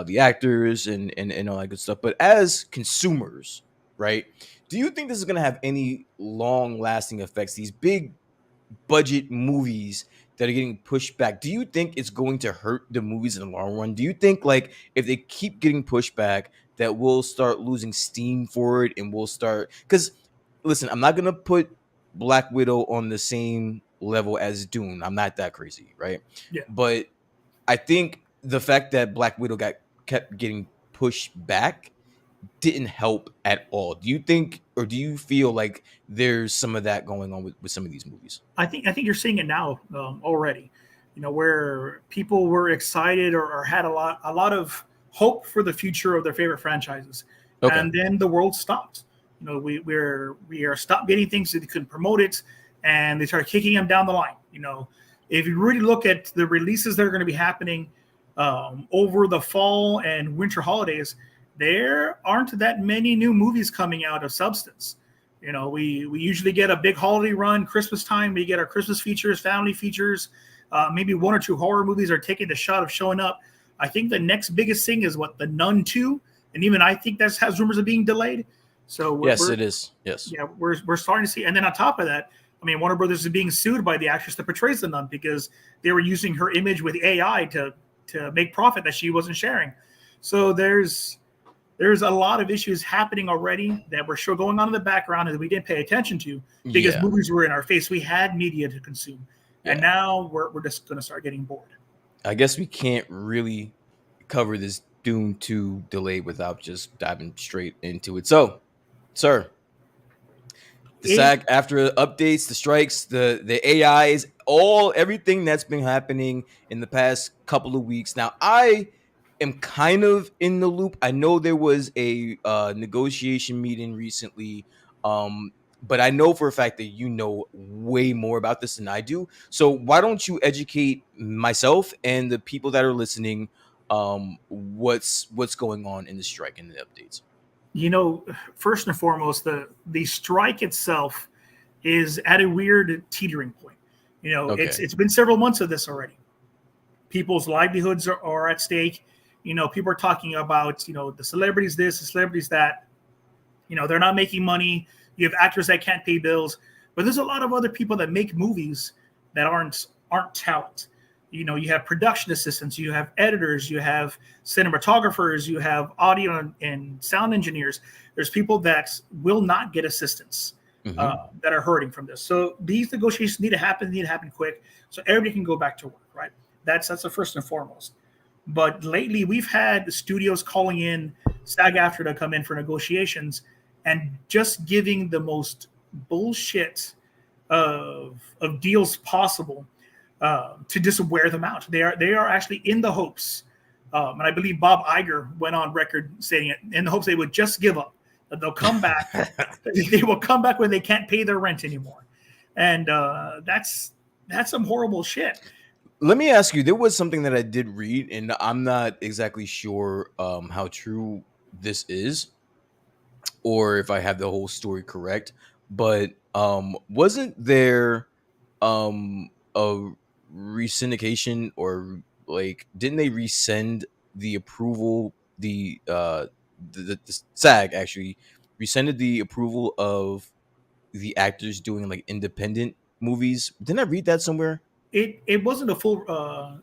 the actors and all that good stuff. But as consumers, right? Do you think this is gonna have any long lasting effects? These big budget movies that are getting pushed back. Do you think it's going to hurt the movies in the long run? Do you think like if they keep getting pushed back that we'll start losing steam for it and we'll start cuz listen, I'm not going to put Black Widow on the same level as Dune. I'm not that crazy, right? Yeah. But I think the fact that Black Widow got kept getting pushed back didn't help at all. Do you think or do you feel like there's some of that going on with some of these movies? I think you're seeing it now already. Where people were excited or had a lot of hope for the future of their favorite franchises, Okay. and then the world stopped. We are stopped getting things that they couldn't promote it, and they started kicking them down the line. If you really look at the releases that are going to be happening over the fall and winter holidays, there aren't that many new movies coming out of substance. We usually get a big holiday run, Christmas time. We get our Christmas features, family features. Maybe one or two horror movies are taking the shot of showing up. I think the next biggest thing is The Nun 2, and even I think that has rumors of being delayed. So Yes, it is. Yes. yeah, we're starting to see. And then on top of that, I mean, Warner Brothers is being sued by the actress that portrays the nun because they were using her image with AI to make profit that she wasn't sharing. So there's a lot of issues happening already that were sure going on in the background and that we didn't pay attention to because Yeah. movies were in our face. We had media to consume, and Yeah. now we're just going to start getting bored. I guess we can't really cover this Doom 2 delay without just diving straight into it. So, sir, the It SAG after updates, the strikes, the AIs, everything that's been happening in the past couple of weeks. Now, I am kind of in the loop. I know there was a negotiation meeting recently, but I know for a fact that you know way more about this than I do. So why don't you educate myself and the people that are listening what's going on in the strike and the updates? you know, First and foremost, the strike itself is at a weird teetering point. It's Okay. it's been several months of this already. People's livelihoods are at stake. People are talking about the celebrities this, the celebrities that. They're not making money. You have actors that can't pay bills, but there's a lot of other people that make movies that aren't talent. You have production assistants, you have editors, you have cinematographers, you have audio and sound engineers. There's people that will not get assistance Hmm. that are hurting from this. So these negotiations need to happen quick, so everybody can go back to work. Right? That's the first and foremost. But lately, we've had the studios calling in SAG-AFTRA to come in for negotiations, and just giving the most bullshit of deals possible to just wear them out. They are actually in the hopes, and I believe Bob Iger went on record saying it, in the hopes they would just give up. That they'll come back. They will come back when they can't pay their rent anymore, and that's some horrible shit. Let me ask you, there was something that I did read, and I'm not exactly sure how true this is, or if I have the whole story correct. But wasn't there a resyndication or like didn't they resend the approval the SAG actually rescinded the approval of the actors doing like independent movies? Didn't I read that somewhere? It wasn't a full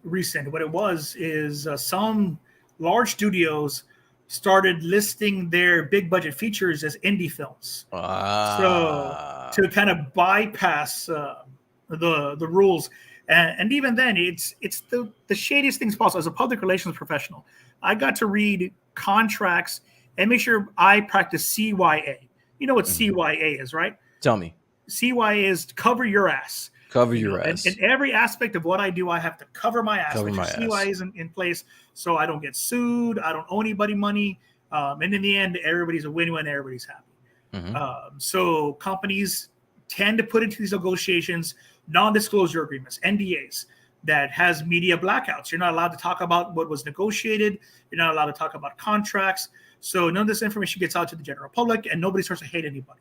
resend. What it was is some large studios started listing their big budget features as indie films. So Ah. to kind of bypass the rules, And even then, it's the shadiest things possible. As a public relations professional, I got to read contracts and make sure I practice CYA. You know what Mhm. CYA is, right? Tell me. CYA is cover your ass. Cover You your know, and ass. in every aspect of what I do, I have to cover my ass. Cover Make sure my ass. CYA is in place so I don't get sued. I don't owe anybody money. And in the end, everybody's a win-win. Everybody's happy. Hmm. So companies tend to put into these negotiations non-disclosure agreements, NDAs, that has media blackouts. You're not allowed to talk about what was negotiated. You're not allowed to talk about contracts. So none of this information gets out to the general public, and nobody starts to hate anybody.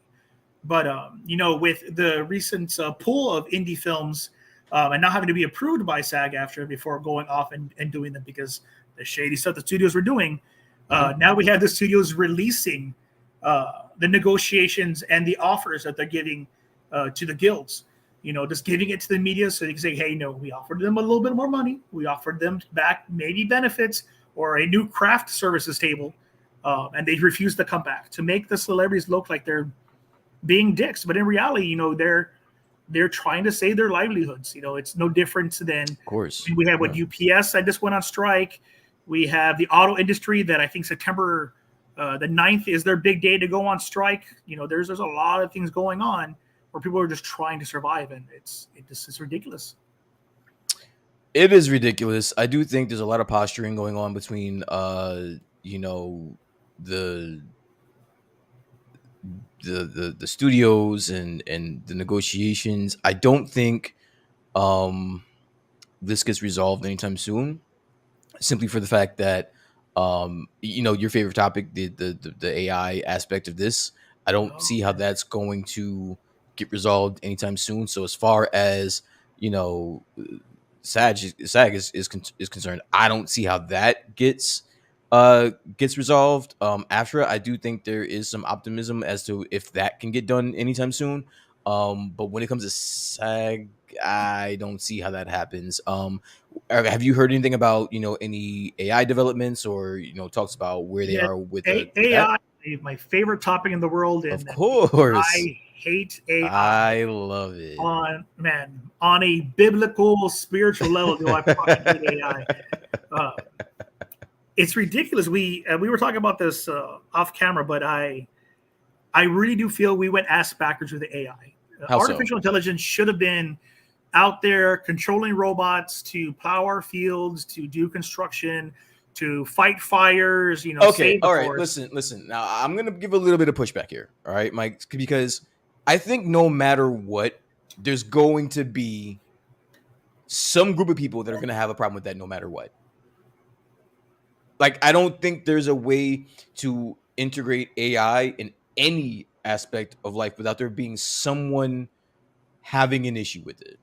But with the recent pool of indie films and not having to be approved by SAG-AFTRA before going off and doing them because the shady stuff the studios were doing, Hmm. now we have the studios releasing the negotiations and the offers that they're giving to the guilds. Just giving it to the media so they can say, hey, no, we offered them a little bit more money. We offered them back maybe benefits or a new craft services table. And they refuse to come back to make the celebrities look like they're being dicks. But in reality, they're trying to save their livelihoods. It's no different than Of course. we have what Yeah. UPS that just went on strike. We have the auto industry that I think September the 9th is their big day to go on strike. There's a lot of things going on where people are just trying to survive, and it's ridiculous. It is ridiculous. I do think there's a lot of posturing going on between the the studios and the negotiations. I don't think um this gets resolved anytime soon, simply for the fact that your favorite topic, the AI aspect of this, I don't Oh see how man, that's going to get resolved anytime soon. So as far as you know SAG is concerned, I don't see how that gets resolved. After, I do think there is some optimism as to if that can get done anytime soon. But when it comes to SAG, I don't see how that happens. Have you heard anything about any AI developments, or talks about where they yeah, are with that? AI is my favorite topic in the world, Of and course, I hate AI I love it. on a biblical spiritual level. Do I fucking hate AI? Uh, it's ridiculous. We were talking about this off camera, but I really do feel we went ass backwards with the AI. How so? Artificial intelligence should have been out there controlling robots to plow our fields, to do construction, to fight fires, Okay, save the all right. forest. Listen. Now I'm gonna give a little bit of pushback here. All right, Mike, because I think no matter what, there's going to be some group of people that are gonna have a problem with that, no matter what. Like, I don't think there's a way to integrate AI in any aspect of life without there being someone having an issue with it.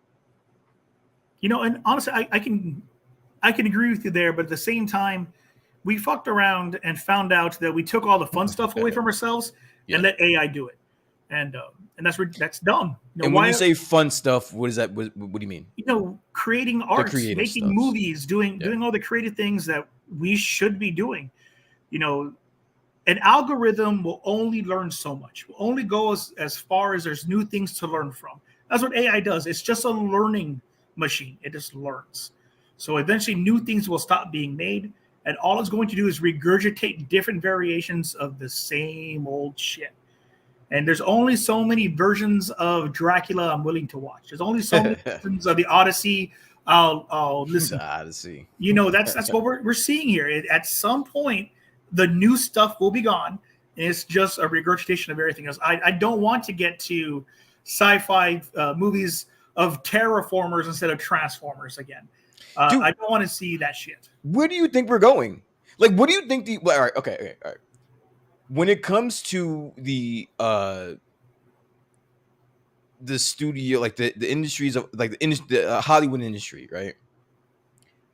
And honestly, I can agree with you there, but at the same time, we fucked around and found out that we took all the fun stuff away from ourselves and Yeah. let AI do it, and that's dumb. And when you Why? say fun stuff, what is that? What do you mean? Creating The arts, creative making stuffs. movies, doing Yeah. doing all the creative things that we should be doing. You know, an algorithm will only learn so much. Will only go as far as there's new things to learn from. That's what AI does. It's just a learning machine. It just learns. So eventually new things will stop being made, and all it's going to do is regurgitate different variations of the same old shit. And there's only so many versions of Dracula I'm willing to watch. There's only so many The versions of the Odyssey I'll listen to. Odyssey. That's what we're seeing here. At some point, the new stuff will be gone. And it's just a regurgitation of everything else. I don't want to get to sci-fi movies of terraformers instead of transformers again. Dude, I don't want to see that shit. where do you think we're going? Like, what do you think well, all right, okay, all right. When it comes to the studio, like the industries of like the Hollywood industry, right?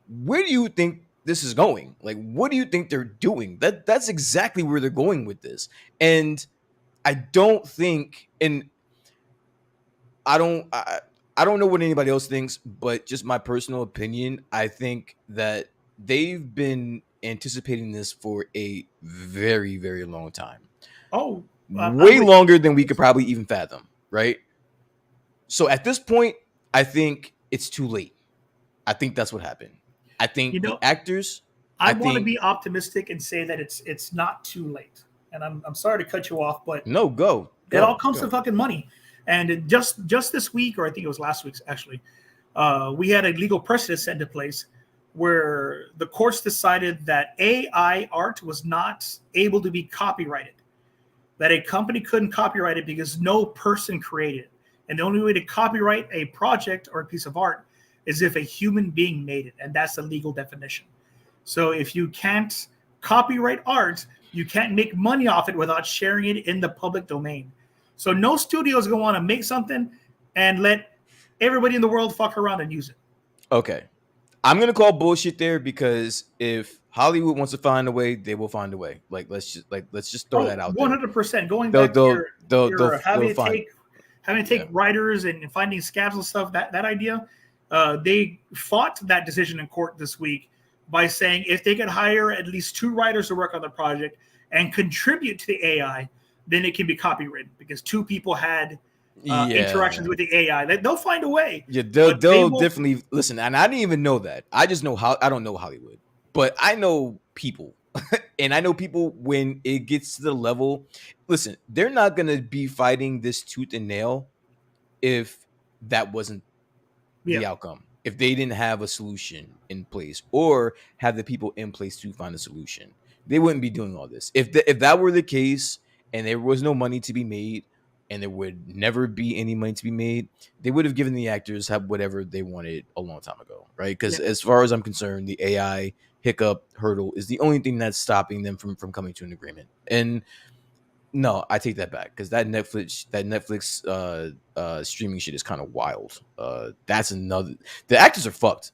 Where do you think this is going? Like, what do you think they're doing? That's exactly where they're going with this. And I don't think, and I don't, I don't know what anybody else thinks, but just my personal opinion, I think that they've been anticipating this for a very, very long time, Oh, I'm way with longer than we could probably even fathom, right? So at this point, I think it's too late. I think that's what happened. I You think the know, actors. I I want to think be optimistic and say that it's not too late. And I'm sorry to cut you off, but no, go, it all go, comes to go. fucking money. And just this week, or I think it was last week's actually, we had a legal precedent set into place where the courts decided that AI art was not able to be copyrighted, that a company couldn't copyright it because no person created it. And the only way to copyright a project or a piece of art is if a human being made it. And that's the legal definition. So if you can't copyright art, you can't make money off it without sharing it in the public domain. So no studio is going to want to make something and let everybody in the world fuck around and use it. Okay, I'm gonna call bullshit there because if Hollywood wants to find a way, they will find a way. Let's just throw that Oh, out there. 100%. Going They'll back to they'll they'll they'll, your they'll find. having to Yeah. take writers and finding scabs and stuff, that idea, they fought that decision in court this week by saying if they could hire at least 2 writers to work on the project and contribute to the AI, then it can be copyrighted because 2 people had interactions Yeah. with the AI. They'll find a way, Yeah, but they they'll will. definitely listen. And I didn't even know that. I just know how I don't know Hollywood, but I know people, and I know people when it gets to the level. Listen, they're not gonna be fighting this tooth and nail if that wasn't Yeah, the outcome. If they didn't have a solution in place or have the people in place to find a solution, they wouldn't be doing all this. If that were the case and there was no money to be made and there would never be any money to be made, they would have given the actors have whatever they wanted a long time ago, right? Because yeah. as far as I'm concerned, the AI hiccup hurdle is the only thing that's stopping them from coming to an agreement. And no, I take that back because that Netflix streaming shit is kind of wild. That's another. The actors are fucked.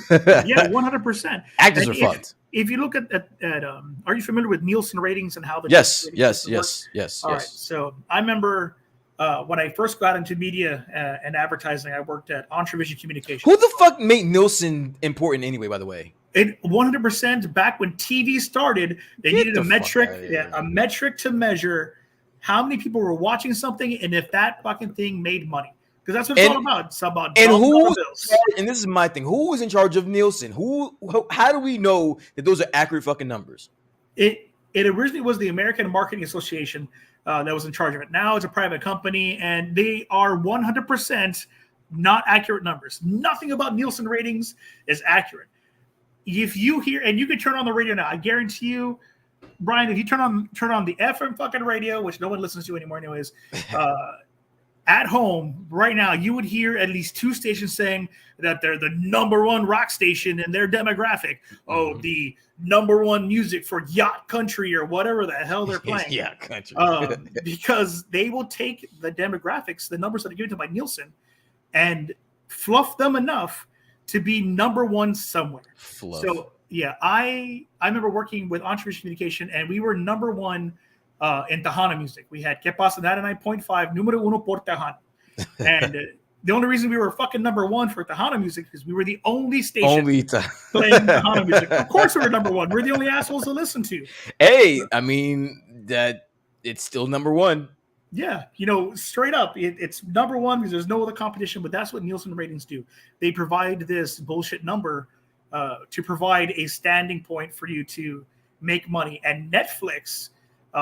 Yeah, 100%. Actors And are fucked. if you look at are you familiar with Nielsen ratings and how the Nielsen Yes, rating yes, system works? yes, yes, All right. yes. So I remember when I first got into media and advertising, I worked at Entrevision Who Communications. the fuck made Nielsen important anyway? By the way, It 100% back when TV started, they get needed a the fuck out of metric, yeah, here. a metric to measure how many people were watching something and if that fucking thing made money. Because that's what it's all And about. It's about and dollar who? bills. And this is my thing. Who was in charge of Nielsen? How do we know that those are accurate fucking numbers? It originally was the American Marketing Association that was in charge of it. Now it's a private company, and they are 100% not accurate numbers. Nothing about Nielsen ratings is accurate. If you hear, and you can turn on the radio now, I guarantee you, Brian, if you turn on the FM fucking radio, which no one listens to anymore, anyways, at home right now, you would hear at least 2 stations saying that they're the #1 rock station in their demographic. Oh, the #1 music for yacht country or whatever the hell they're playing. Yeah, country. Because they will take the demographics, the numbers that are given to by Nielsen, and fluff them enough to be #1 somewhere. Fluff. So yeah, I remember working with Entrepreneur Communication, and we were #1 in Tejana music. We had Que Pasa 99.5, número uno por Tejana. And the only reason we were fucking #1 for Tejana music is we were the only station playing Tejana music. Of course we were #1. We're the only assholes to listen to. Hey, I mean that it's still #1. Yeah, straight up, it's #1 because there's no other competition, but that's what Nielsen ratings do. They provide this bullshit number to provide a standing point for you to make money. And Netflix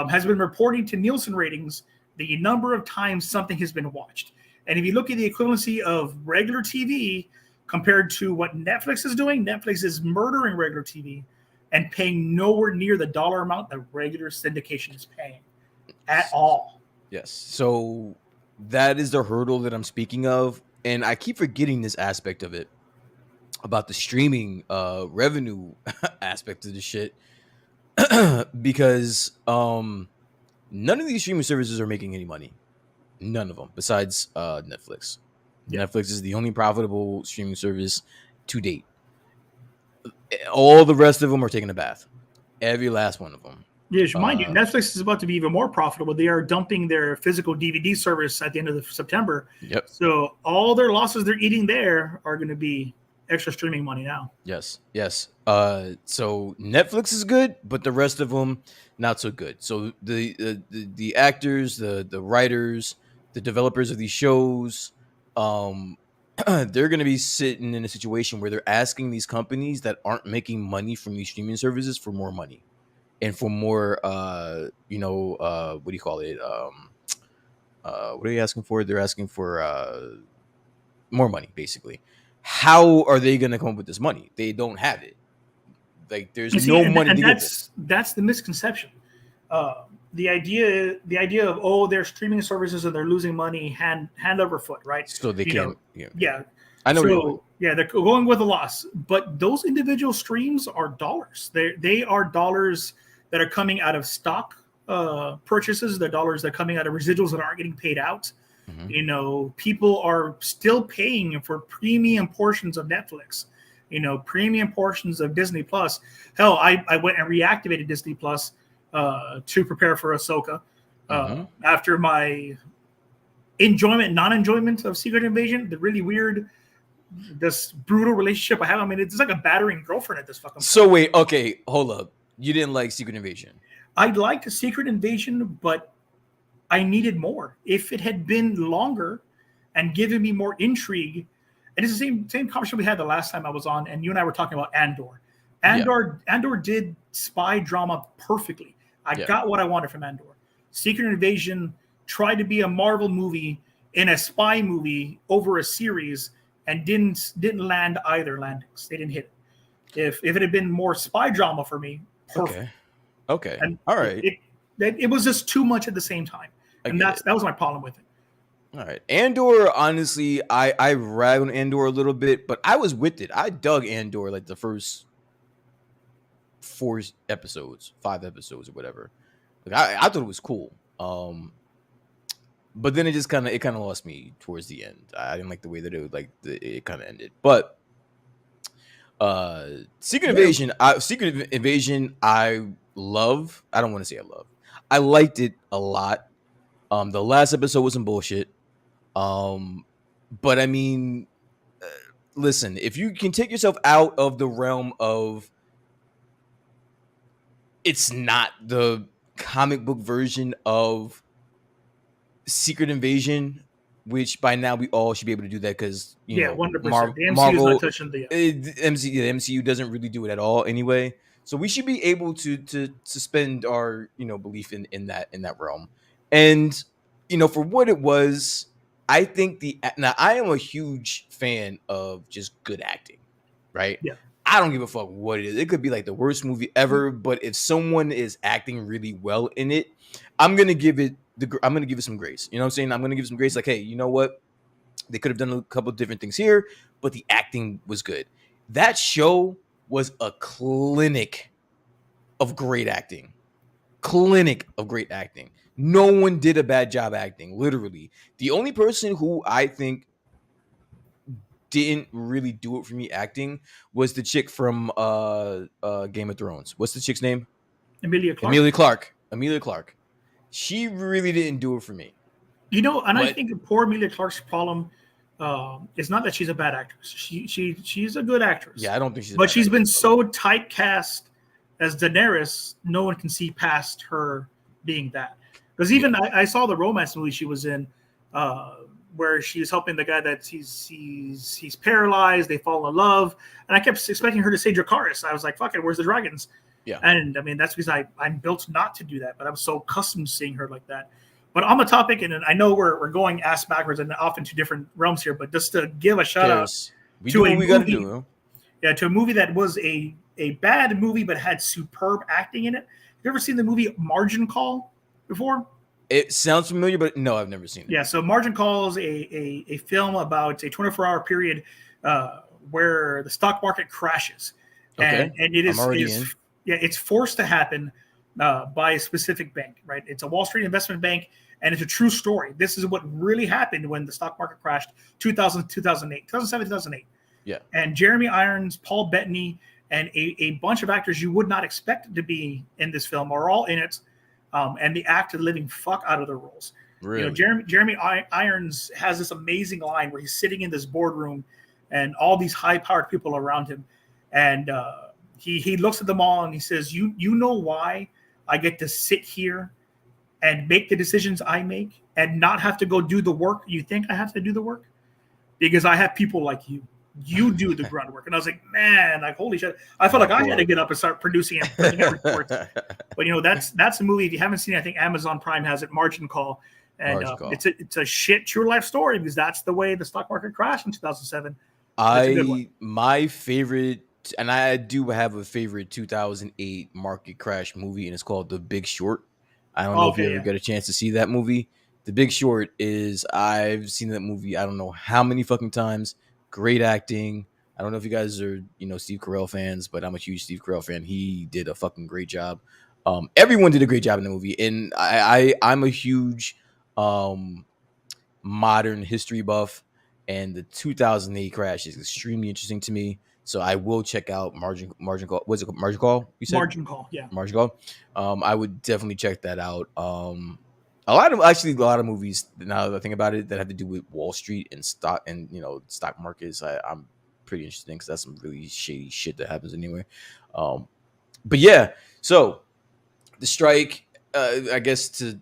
has been reporting to Nielsen ratings the number of times something has been watched. And if you look at the equivalency of regular TV compared to what Netflix is doing, Netflix is murdering regular TV and paying nowhere near the dollar amount that regular syndication is paying at all. Yes. So that is the hurdle that I'm speaking of. And I keep forgetting this aspect of it about the streaming revenue aspect of the shit. Because none of these streaming services are making any money. None of them, besides Netflix. Yeah. Netflix is the only profitable streaming service to date. All the rest of them are taking a bath. Every last one of them. Yes, mind you, Netflix is about to be even more profitable. They are dumping their physical DVD service at the end of September. Yep. So all their losses they're eating there are going to be extra streaming money now. Yes. So Netflix is good, but the rest of them not so good. So the actors, the writers, the developers of these shows, they're going to be sitting in a situation where they're asking these companies that aren't making money from these streaming services for more money and for more, what do you call it? What are they asking for? They're asking for more money, basically. How are they going to come up with this money? They don't have it. Like, there's You see, no and, money and to give them. that's the misconception. The idea of, oh, they're streaming services and they're losing money hand over foot, right? So they You can't. know, Yeah, yeah. I know where you're going. So yeah, they're going with a loss, but those individual streams are dollars. They are dollars that are coming out of stock purchases. They're dollars that are coming out of residuals that aren't getting paid out. Mm-hmm. You know, people are still paying for premium portions of Netflix. You know, premium portions of Disney Plus. Hell, I went and reactivated Disney Plus to prepare for Ahsoka after my non-enjoyment of Secret Invasion, the really weird, this brutal relationship I have. I mean, it's like a battering girlfriend at this fucking point. So wait, okay, hold up. You didn't like Secret Invasion? I liked Secret Invasion, but I needed more. If it had been longer and given me more intrigue, and it's the same conversation we had the last time I was on, and you and I were talking about Andor. Andor did spy drama perfectly. I got what I wanted from Andor. Secret Invasion tried to be a Marvel movie in a spy movie over a series and didn't land either landings. They didn't hit it. If it had been more spy drama for me, perfect. Okay. And all right. It was just too much at the same time. And that was my problem with it. All right. Andor, honestly, I rag on Andor a little bit, but I was with it. I dug Andor like the first 5 episodes or whatever. Like I thought it was cool. But then it just kind of lost me towards the end. I didn't like the way that it kind of ended. But Secret Invasion I love. I don't want to say I love. I liked it a lot. The last episode was some bullshit. But I mean, listen, if you can take yourself out of the realm of it's not the comic book version of Secret Invasion, which by now we all should be able to do that because 100%. The MCU Marvel, is not touching the MCU doesn't really do it at all anyway. So we should be able to suspend our belief in that realm. And for what it was, I think now I am a huge fan of just good acting, right? Yeah. I don't give a fuck what it is. It could be like the worst movie ever, but if someone is acting really well in it, I'm gonna give it some grace. You know what I'm saying? I'm gonna give some grace. Like, hey, you know what? They could have done a couple of different things here, but the acting was good. That show was a clinic of great acting. No one did a bad job acting. Literally, the only person who I think didn't really do it for me acting was the chick from Game of Thrones. What's the chick's name? Emilia Clarke. She really didn't do it for me. I think poor Emilia Clarke's problem is not that she's a bad actress. She's a good actress. Yeah, I don't think But she's been so typecast as Daenerys, no one can see past her being that. Because even I saw the romance movie she was in, where she was helping the guy that he's paralyzed. They fall in love, and I kept expecting her to say Dracarys. I was like, "Fuck it, where's the dragons?" Yeah, and I mean that's because I'm built not to do that, but I was so accustomed to seeing her like that. But on the topic, and I know we're going ass backwards and off into different realms here, but just to give a shout out to a movie, to a movie that was a bad movie but had superb acting in it. Have you ever seen the movie Margin Call before? It sounds familiar, but no, I've never seen it. Yeah, so Margin Call is a film about a 24-hour period where the stock market crashes. Okay. And it's forced to happen by a specific bank, right? It's a Wall Street investment bank, and it's a true story. This is what really happened when the stock market crashed 2007, 2008. Yeah. And Jeremy Irons, Paul Bettany, and a bunch of actors you would not expect to be in this film are all in it. And they act the living fuck out of their roles. Really? Jeremy Irons has this amazing line where he's sitting in this boardroom and all these high-powered people around him. And he looks at them all and he says, you know why I get to sit here and make the decisions I make and not have to go do the work you think I have to do the work? because I have people like you. You do the grunt work. And I was like, man, like, holy shit. I felt like I had to get up and start producing and putting out reports. But, that's a movie. If you haven't seen it, I think Amazon Prime has it, Margin Call. And Margin Call. It's a shit true life story, because that's the way the stock market crashed in 2007. That's a good one. My favorite, and I do have a favorite 2008 market crash movie, and it's called The Big Short. I don't know if you ever get a chance to see that movie. The Big Short is, I've seen that movie I don't know how many fucking times. Great acting. I don't know if you guys are, Steve Carell fans, but I'm a huge Steve Carell fan. He did a fucking great job. Everyone did a great job in the movie, and I'm a huge modern history buff, and the 2008 crash is extremely interesting to me. So I will check out Margin Call. What's it called? Margin Call? You said Margin Call, yeah. Margin Call. I would definitely check that out. A lot of movies, now that I think about it, that have to do with Wall Street and stock and stock markets, I'm pretty interested in, because that's some really shady shit that happens anyway. But yeah, so the strike, I guess to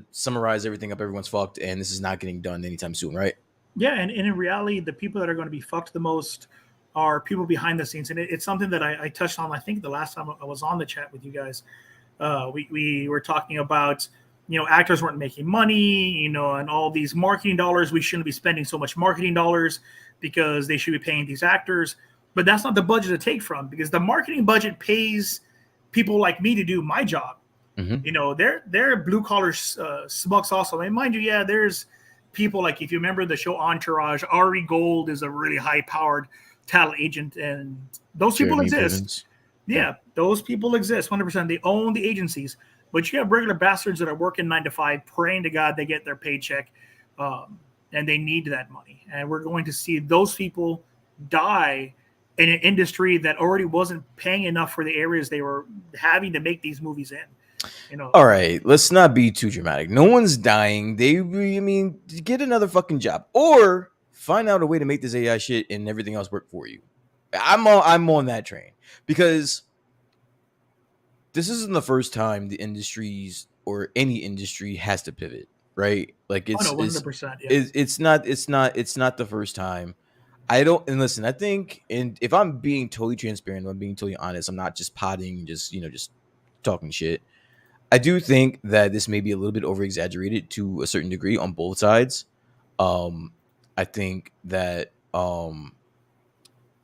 summarize everything up, everyone's fucked, and this is not getting done anytime soon, right? Yeah, and in reality, the people that are going to be fucked the most are people behind the scenes. And it's something that I touched on, I think, the last time I was on the chat with you guys. We were talking about, actors weren't making money, and all these marketing dollars. We shouldn't be spending so much marketing dollars, because they should be paying these actors. But that's not the budget to take from, because the marketing budget pays people like me to do my job. Mm-hmm. They're blue collar smucks also. And mind you, yeah, there's people like, if you remember the show Entourage, Ari Gold is a really high powered talent agent, and those people exist. Yeah, those people exist 100%. They own the agencies, but you have regular bastards that are working 9 to 5, praying to God they get their paycheck, and they need that money. And we're going to see those people die in an industry that already wasn't paying enough for the areas they were having to make these movies in. All right, let's not be too dramatic. No one's dying. Get another fucking job, or find out a way to make this AI shit and everything else work for you. I'm on that train, because this isn't the first time the industries or any industry has to pivot, right? Like it's 100%. Yeah. it's not the first time. And listen, I think, and if I'm being totally transparent, if I'm being totally honest, I'm not just potting, just talking shit. I do think that this may be a little bit over exaggerated to a certain degree on both sides. I think that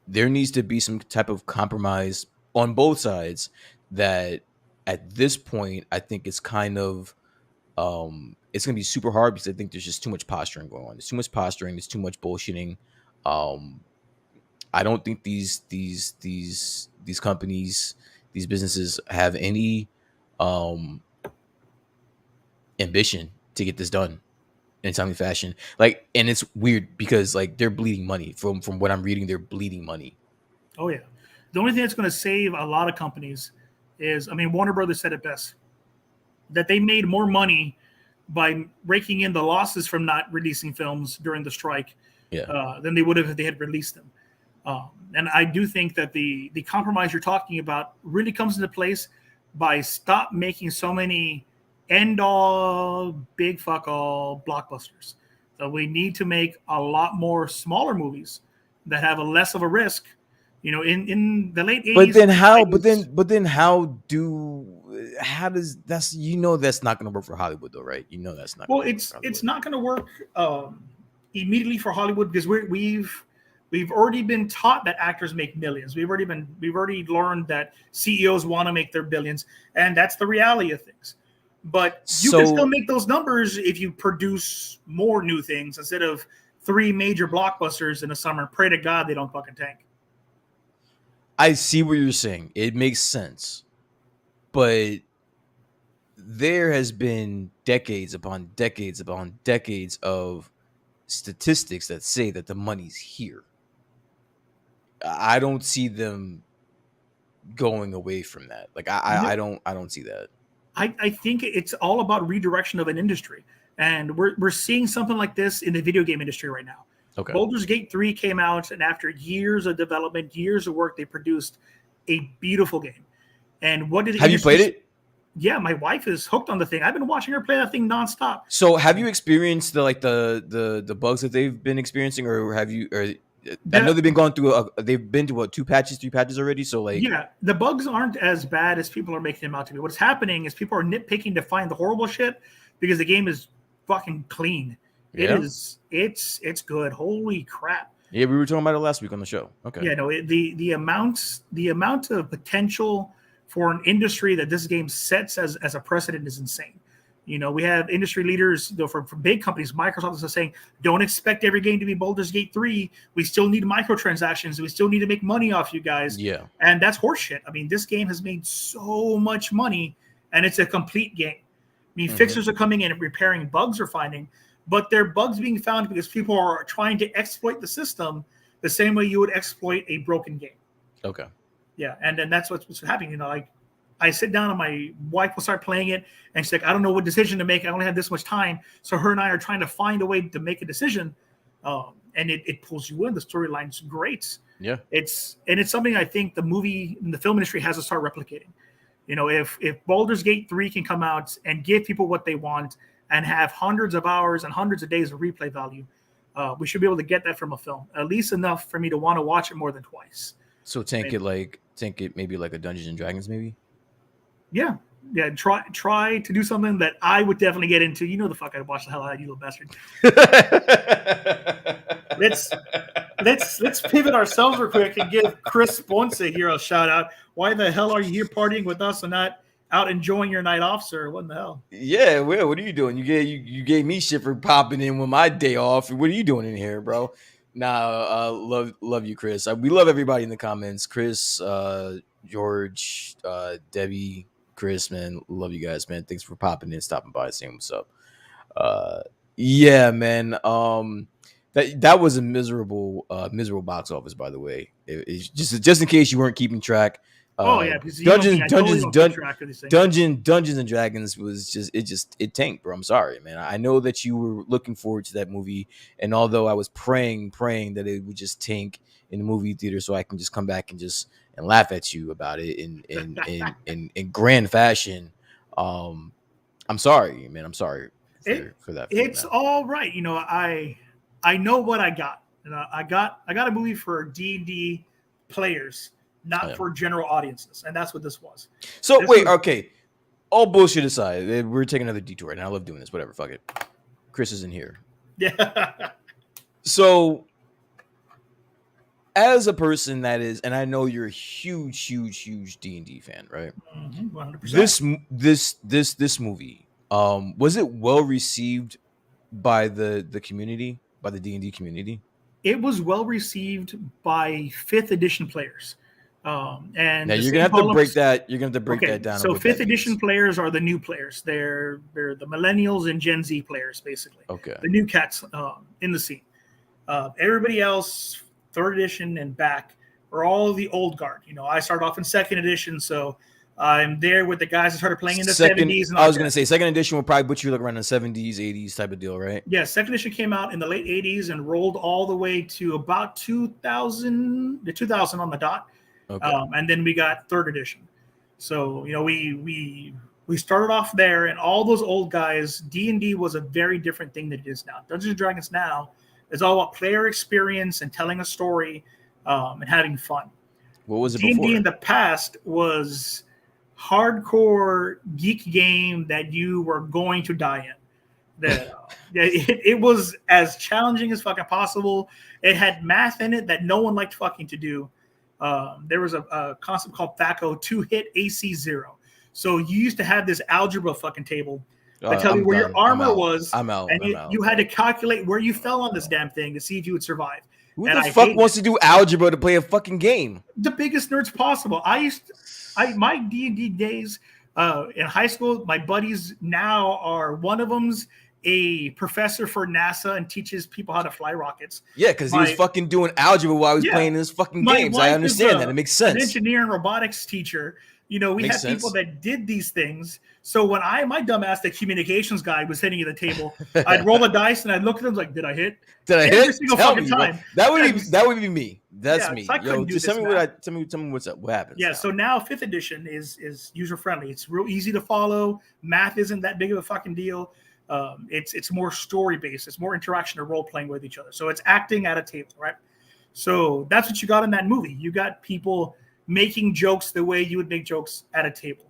there needs to be some type of compromise on both sides, that at this point, I think it's kind of it's gonna be super hard, because I think there's just too much posturing going on. There's too much posturing, there's too much bullshitting. I don't think these companies, these businesses have any ambition to get this done in a timely fashion. Like, and it's weird, because like they're bleeding money. From what I'm reading, they're bleeding money. Oh yeah. The only thing that's going to save a lot of companies is, Warner Brothers said it best, that they made more money by raking in the losses from not releasing films during the strike, than they would have if they had released them. And I do think that the compromise you're talking about really comes into place by stop making so many end all, big fuck all blockbusters. So we need to make a lot more smaller movies that have a less of a risk. In the late 80s. But then how? 90s, but then how does that's that's not going to work for Hollywood though, right? That's not. Well, it's not going to work immediately for Hollywood, because we've already been taught that actors make millions. We've already learned that CEOs want to make their billions, and that's the reality of things. But you can still make those numbers if you produce more new things instead of 3 major blockbusters in a summer. Pray to God they don't fucking tank. I see what you're saying. It makes sense. But there has been decades upon decades upon decades of statistics that say that the money's here. I don't see them going away from that. Like I don't see that. I think it's all about redirection of an industry. And we're seeing something like this in the video game industry right now. Okay. Baldur's Gate 3 came out, and after years of development, years of work, they produced a beautiful game. And what did have you played it? Yeah, my wife is hooked on the thing. I've been watching her play that thing nonstop. So have you experienced the bugs that they've been experiencing, or have you? Or I know The they've been going through. They've been to what, 2 patches, 3 patches already. So like, Yeah, the bugs aren't as bad as people are making them out to be. What's happening is people are nitpicking to find the horrible shit because the game is fucking clean. It yeah, is. It's good. Holy crap. yeah, we were talking about it last week on the show. Okay. Yeah, no, the amount of potential for an industry that this game sets as a precedent is insane. We have industry leaders, from big companies. Microsoft is saying, don't expect every game to be Baldur's Gate 3. We still need microtransactions. We still need to make money off you guys. Yeah. And that's horseshit. I mean, this game has made so much money, and it's a complete game. I mean, fixers are coming in and repairing bugs are finding, but they're bugs being found because people are trying to exploit the system the same way you would exploit a broken game. Okay. Yeah, and then that's what's happening. Like, I sit down and my wife will start playing it, and she's like, I don't know what decision to make. I only have this much time. So her and I are trying to find a way to make a decision, and it pulls you in. The storyline's great. Yeah. It's something I think the movie and the film industry has to start replicating. If Baldur's Gate 3 can come out and give people what they want and have hundreds of hours and hundreds of days of replay value, we should be able to get that from a film, at least enough for me to want to watch it more than twice. So tank it maybe like a Dungeons and Dragons maybe. Yeah. Try to do something that I would definitely get into. The fuck I'd watch the hell out of you, little bastard. Let's pivot ourselves real quick and give Chris Ponce here a shout out. Why the hell are you here partying with us and not out enjoying your night off, sir? What in the hell? Yeah, well, what are you doing? You gave me shit for popping in with my day off. What are you doing in here, bro? Nah, love you, Chris. We love everybody in the comments. Chris, George, Debbie, Chris, man, love you guys, man. Thanks for popping in, stopping by, saying what's up. Yeah, man. That was a miserable box office, by the way. It's just in case you weren't keeping track. Because Dungeons and Dragons was it tanked, bro. I'm sorry, man. I know that you were looking forward to that movie, and although I was praying that it would just tank in the movie theater, so I can just come back and laugh at you about it in grand fashion. I'm sorry, man. I'm sorry for that. It's all right. I know what I got. I got a movie for D&D players, not for general audiences, and that's what this was. So okay. All bullshit aside, we're taking another detour, and I love doing this. Whatever, fuck it. Chris isn't here. Yeah. So, as a person that is, and I know you're a huge D&D fan, right? 100%. This movie, was it well received by the community, by the D&D community? It was well received by 5th edition players. And now you're gonna have to break that. You're gonna have to break that down. So 5th edition players are the new players. They're the millennials and Gen Z players, basically. Okay. The new cats in the scene. Everybody else, 3rd edition and back, are all the old guard. I started off in 2nd edition, so I'm there with the guys that started playing in the 70s. And I was gonna say 2nd edition will probably put you like around the 70s, 80s type of deal, right? Yeah, 2nd edition came out in the late 80s and rolled all the way to about 2000 on the dot. Okay. And then we got 3rd edition. So, we started off there, and all those old guys, D&D was a very different thing than it is now. Dungeons & Dragons now is all about player experience and telling a story and having fun. What was it D&D before? in the past was hardcore geek game that you were going to die in. It was as challenging as fucking possible. It had math in it that no one liked fucking to do. There was a concept called THACO, 2-hit AC 0. So you used to have this algebra fucking table that tell you where your armor was. I'm out. And you had to calculate where you fell on this damn thing to see if you would survive. Who the fuck wants to do algebra to play a fucking game? The biggest nerds possible. My D&D days in high school, my buddies now are, one of them's a professor for NASA and teaches people how to fly rockets. Yeah, because he was fucking doing algebra while he was playing his fucking games. I understand that. It makes sense. An engineer and robotics teacher. We had people that did these things. So when my dumbass, the communications guy, was sitting at the table, I'd roll the dice and I'd look at them like, did I hit? Did I Every hit? single Tell fucking me, time. That would be me. That's Yeah, so me. I Yo, couldn't do just tell this me math. tell me what's up. What happens Yeah, now? so now fifth edition is user friendly. It's real easy to follow. Math isn't that big of a fucking deal. It's more story based. It's more interaction or role playing with each other. So it's acting at a table, right? So that's what you got in that movie. You got people making jokes the way you would make jokes at a table.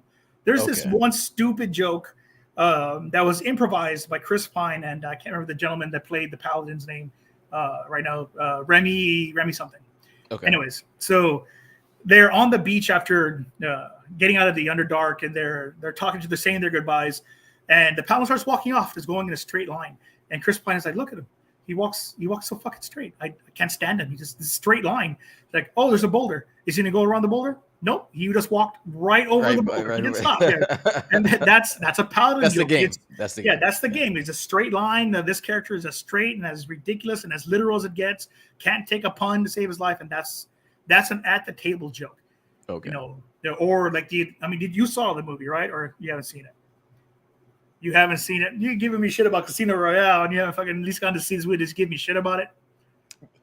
There's this Okay. one stupid joke that was improvised by Chris Pine, and I can't remember the gentleman that played the paladin's name right now. Remy something. Okay. Anyways, so they're on the beach after getting out of the Underdark, and they're talking to, they're saying their goodbyes, and the paladin starts walking off, is going in a straight line, and Chris Pine is like, look at him, he walks so fucking straight. I can't stand him. He just this straight line. Like, oh, there's a boulder. Is he gonna go around the boulder? Nope. He just walked right over the boulder. He didn't stop there. And that's a paladin That's the joke. game. It's That's the yeah, game. that's the game. It's a straight line. This character is as straight and as ridiculous and as literal as it gets. Can't take a pun to save his life, and that's an at the table joke. Okay. Or like did you saw the movie, right? Or you haven't seen it? You haven't seen it. You're giving me shit about Casino Royale, and you haven't fucking at least gone to see this movie. Just give me shit about it.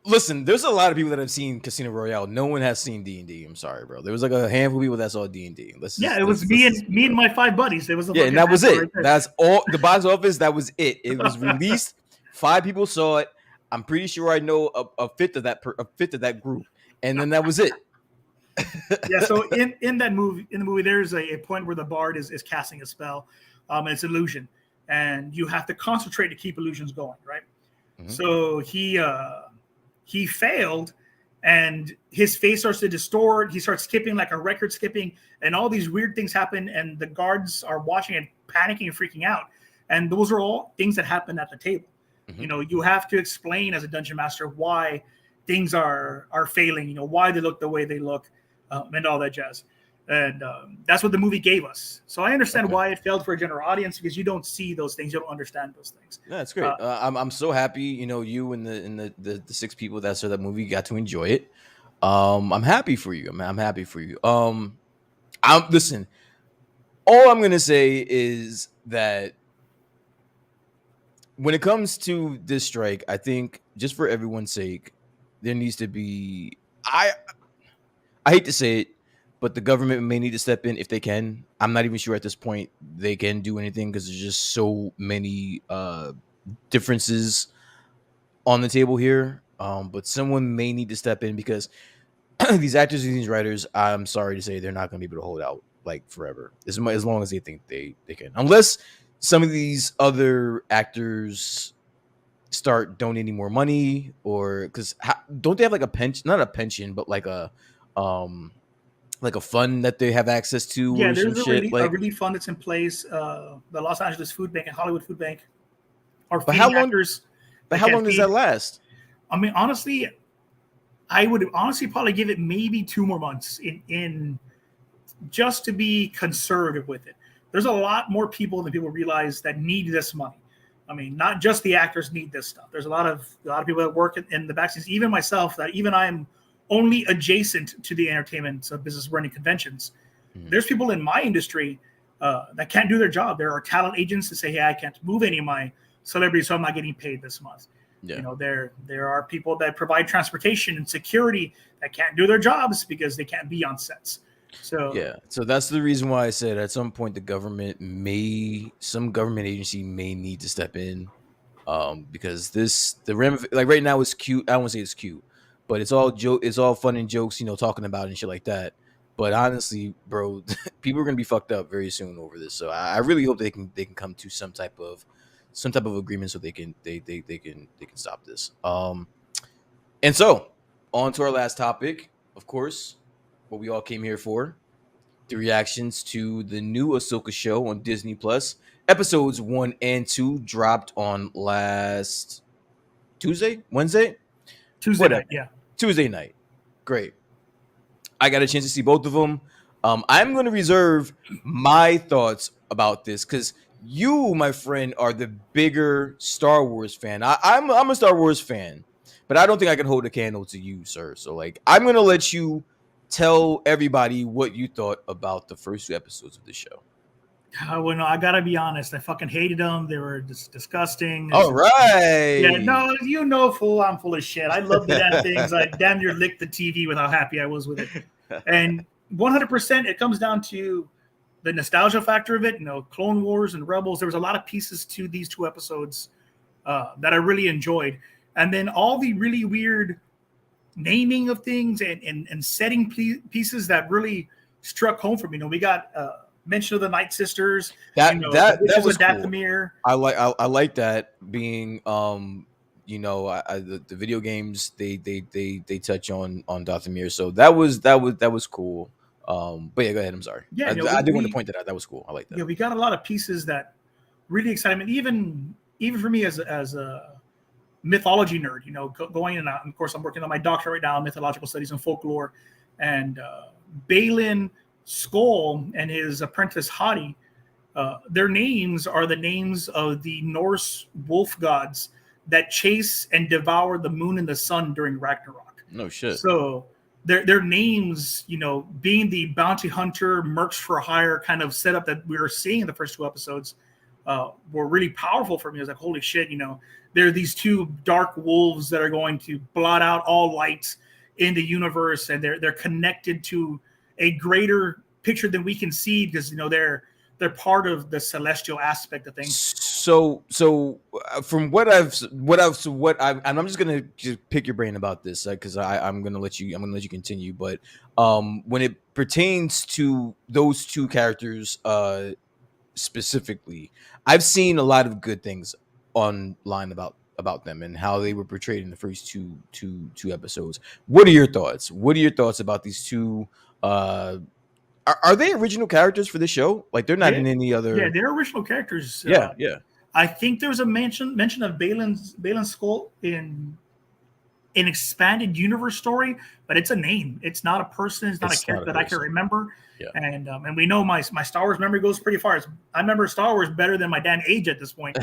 Listen, there's a lot of people that have seen Casino Royale. No one has seen D&D. I'm sorry, bro. There was like a handful of people that saw D&D. Yeah, it was me and my 5 buddies. It was a yeah, and fucking that was asshole it. right there. That's all. The box office. That was it. It was released. 5 people saw it. I'm pretty sure I know a fifth of that group, and then that was it. Yeah, so in the movie, there's a point where the bard is casting a spell, and it's illusion, and you have to concentrate to keep illusions going, right? Mhm. So he failed, and his face starts to distort. He starts skipping like a record skipping, and all these weird things happen, and the guards are watching and panicking and freaking out. And those are all things that happen at the table. Mhm. You have to explain as a dungeon master why things are failing. Why they look the way they look, and all that jazz. And that's what the movie gave us. So I understand Okay. why it failed for a general audience, because you don't see those things, you don't understand those things. Yeah, that's great. I'm so happy. You and the 6 people that saw that movie got to enjoy it. I'm happy for you. I'm happy for you. I'm listen. All I'm gonna say is that when it comes to this strike, I think just for everyone's sake, there needs to be. I hate to say it, but the government may need to step in if they can. I'm not even sure at this point they can do anything because there's just so many differences on the table here. But someone may need to step in because these actors and these writers, I'm sorry to say, they're not going to be able to hold out like forever as long as they think they can, unless some of these other actors start donating more money, or because don't they have like a pension, not a pension, but um like a fund that they have access to Yeah, or some there's a shit like. relief fund that's in place. The Los Angeles Food Bank and Hollywood Food Bank are But how feeding long? actors But that how can't long does feed. that last? I mean, honestly, I would honestly probably give it maybe 2 more months in just to be conservative with it. There's a lot more people than people realize that need this money. I mean, not just the actors need this stuff. There's a lot of people that work in the backstage, even myself, that even I'm only adjacent to the entertainment business running conventions. Mhm. There's people in my industry that can't do their job. There are talent agents that say, "Hey, I can't move any of my celebrities, so I'm not getting paid this month." Yeah. There are people that provide transportation and security that can't do their jobs because they can't be on sets. So Yeah, so that's the reason why I said at some point some government agency may need to step in, because like right now it's cute. I don't want to say it's cute, but it's all fun and jokes, talking about it and shit like that. But honestly, bro, people are gonna be fucked up very soon over this. So I really hope they can come to some type of agreement so they can stop this. And so on to our last topic, of course, what we all came here for: the reactions to the new Ahsoka show on Disney Plus. Episodes 1 and 2 dropped on last Wednesday, Tuesday whatever, night, yeah. Tuesday night. Great. I got a chance to see both of them. I'm going to reserve my thoughts about this because you, my friend, are the bigger Star Wars fan. I'm a Star Wars fan, but I don't think I can hold a candle to you, sir. So, like, I'm going to let you tell everybody what you thought about the first 2 episodes of the show. Well, no, I gotta be honest. I fucking hated them. They were just disgusting. All Yeah, right. no, fool. I'm full of shit. I love the damn things. I damn near licked the TV with how happy I was with it. And 100%, it comes down to the nostalgia factor of it. Clone Wars and Rebels. There was a lot of pieces to these two episodes that I really enjoyed, and then all the really weird naming of things and setting pieces that really struck home for me. We got mention of the Night Sisters. The That Witches was of cool. Dathomir. I like that being the video games they touch on Dathomir, so that was cool. But yeah, go ahead. I'm sorry. Yeah, I did want to point that out. That was cool. I like that. we got a lot of pieces that really excited me. Even for me as a mythology nerd, going in. Of course, I'm working on my doctorate right now in mythological studies and folklore, and Balin Skoll and his apprentice Hati. Their names are the names of the Norse wolf gods that chase and devour the moon and the sun during Ragnarok. No shit. So their names, being the bounty hunter, mercs for hire kind of setup that we were seeing in the first two episodes, were really powerful for me. I was like, holy shit, there are these two dark wolves that are going to blot out all light in the universe, and they're connected to a greater picture than we can see because they're part of the celestial aspect of things. So from what I'm just gonna just pick your brain about this because I'm gonna let you continue. But when it pertains to those two characters specifically, I've seen a lot of good things online about them and how they were portrayed in the first two episodes. What are your thoughts? What are your thoughts about these two? Are they original characters for this show? Like they're not in any other. Yeah, they're original characters. Yeah. I think there was a mention of Balin Skull in an expanded universe story, but it's a name. It's not a person. It's not a character that I can remember. Yeah. And we know my Star Wars memory goes pretty far. I remember Star Wars better than my damn age at this point.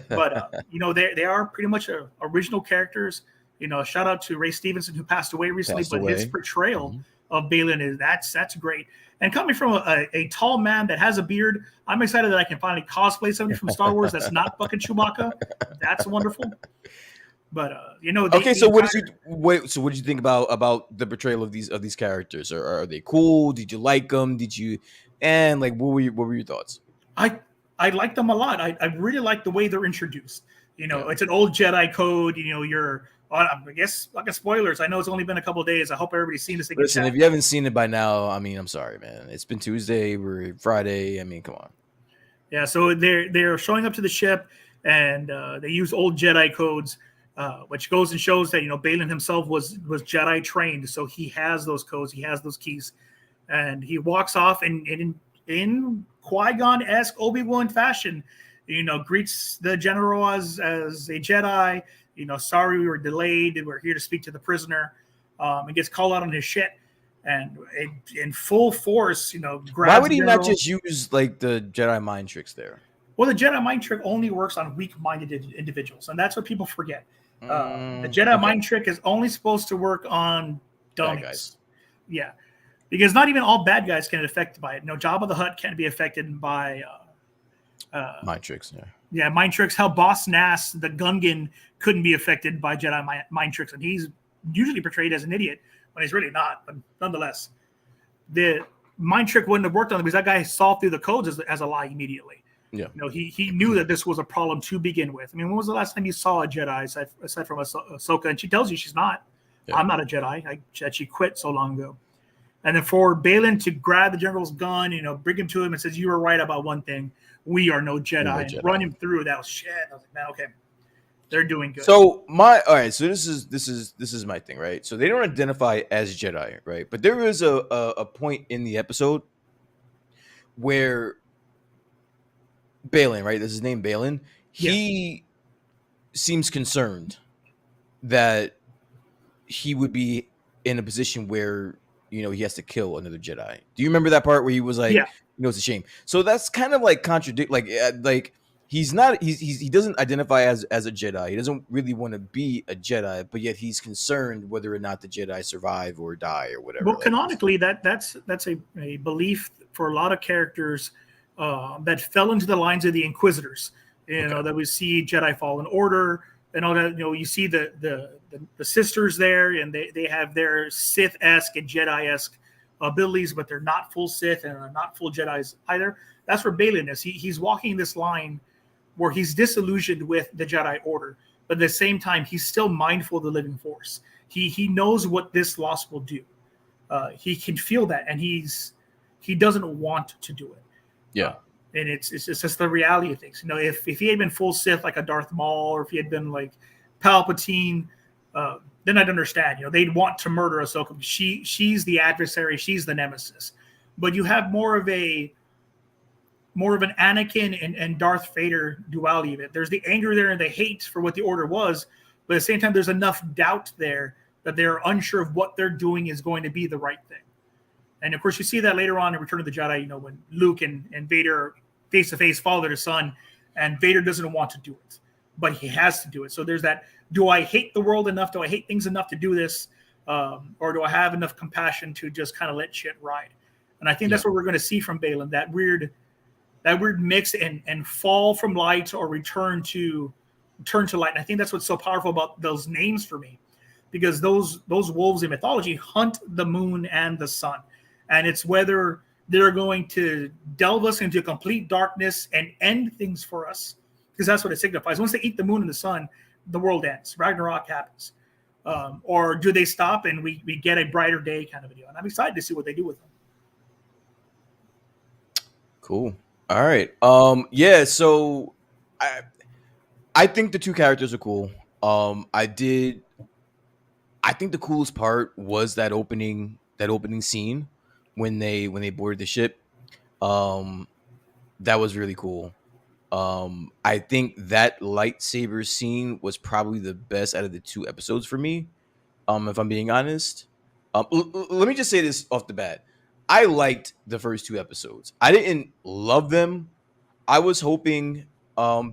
But they are pretty much original characters. Shout out to Ray Stevenson who passed away recently, his portrayal of Balin is that's great. And coming from a tall man that has a beard, I'm excited that I can finally cosplay somebody from Star Wars that's not fucking Chewbacca. That's wonderful. But okay. So what did you think about the portrayal of these characters? Are they cool? Did you like them? Did you what were your thoughts? I like them a lot. I really like the way they're introduced. It's an old Jedi code. I guess like spoilers. I know it's only been a couple of days. I hope everybody's seen this. Listen, if you haven't seen it by now, I mean, I'm sorry, man. It's been Tuesday. We're Friday. I mean, come on. Yeah, so they're showing up to the ship, and they use old Jedi codes, which goes and shows that Balin himself was Jedi trained, so he has those codes, he has those keys, and he walks off in Qui-Gon-esque Obi-Wan fashion. Greets the general as a Jedi. Sorry we were delayed. We're here to speak to the prisoner. And gets called out on his shit, and in full force, grabs. Why would he not just use like the Jedi mind tricks there? Well, the Jedi mind trick only works on weak-minded individuals, and that's what people forget. The Jedi mind trick is only supposed to work on dummies. Bad guys. Yeah, because not even all bad guys can get affected by it. Jabba the Hutt can't be affected by mind tricks. Yeah, mind tricks. How Boss Nass, the Gungan, couldn't be affected by Jedi mind tricks, and he's usually portrayed as an idiot when he's really not. But nonetheless, the mind trick wouldn't have worked on him because that guy saw through the codes as a lie immediately. Yeah, he knew that this was a problem to begin with. I mean, when was the last time you saw a Jedi aside from Ahsoka? And she tells you she's not. Yeah. I'm not a Jedi. She quit so long ago. And then for Balin to grab the general's gun, bring him to him and says, "You were right about one thing. We are no Jedi." And run him through. That was shit. I was like, man, okay, they're doing good. So so this is my thing, right? So they don't identify as Jedi, right? But there is a point in the episode where Balin, right? This is his name, Balin. He seems concerned that he would be in a position where he has to kill another Jedi. Do you remember that part where he was like, it's a shame. So that's kind of like contradict, like he's not, he doesn't identify as a Jedi. He doesn't really want to be a Jedi, but yet he's concerned whether or not the Jedi survive or die or whatever. Well, canonically, that's a belief for a lot of characters that fell into the lines of the Inquisitors. Okay. That we see Jedi Fallen Order and all that. You see the sisters there, and they have their Sith-esque and Jedi-esque abilities, but they're not full Sith and are not full Jedi's either. That's where Balin is. He's walking this line where he's disillusioned with the Jedi Order, but at the same time, he's still mindful of the living force. He knows what this loss will do. He can feel that, and he doesn't want to do it. Yeah. And it's just the reality of things. If he had been full Sith like a Darth Maul, or if he had been like Palpatine, then I'd understand. They'd want to murder Ahsoka. She's the adversary. She's the nemesis. But you have more of an Anakin and Darth Vader duality of it. There's the anger there and the hate for what the Order was, but at the same time, there's enough doubt there that they're unsure of what they're doing is going to be the right thing. And of course, you see that later on in Return of the Jedi, when Luke and Vader are face to face, father to son, and Vader doesn't want to do it, but he has to do it. So there's that: do I hate the world enough? Do I hate things enough to do this, or do I have enough compassion to just kind of let shit ride? And I think that's what we're going to see from Balin, that weird mix and fall from light or return to light. And I think that's what's so powerful about those names for me, because those wolves in mythology hunt the moon and the sun. And it's whether they're going to delve us into complete darkness and end things for us, because that's what it signifies. Once they eat the moon and the sun, the world ends. Ragnarok happens. Or do they stop and we get a brighter day kind of a deal? And I'm excited to see what they do with them. Cool. All right. Yeah. So I think the two characters are cool. I think the coolest part was that opening scene when they boarded the ship. That was really cool. I think that lightsaber scene was probably the best out of the 2 episodes for me. If I'm being honest. Let me just say this off the bat. I liked the first 2 episodes. I didn't love them. I was hoping,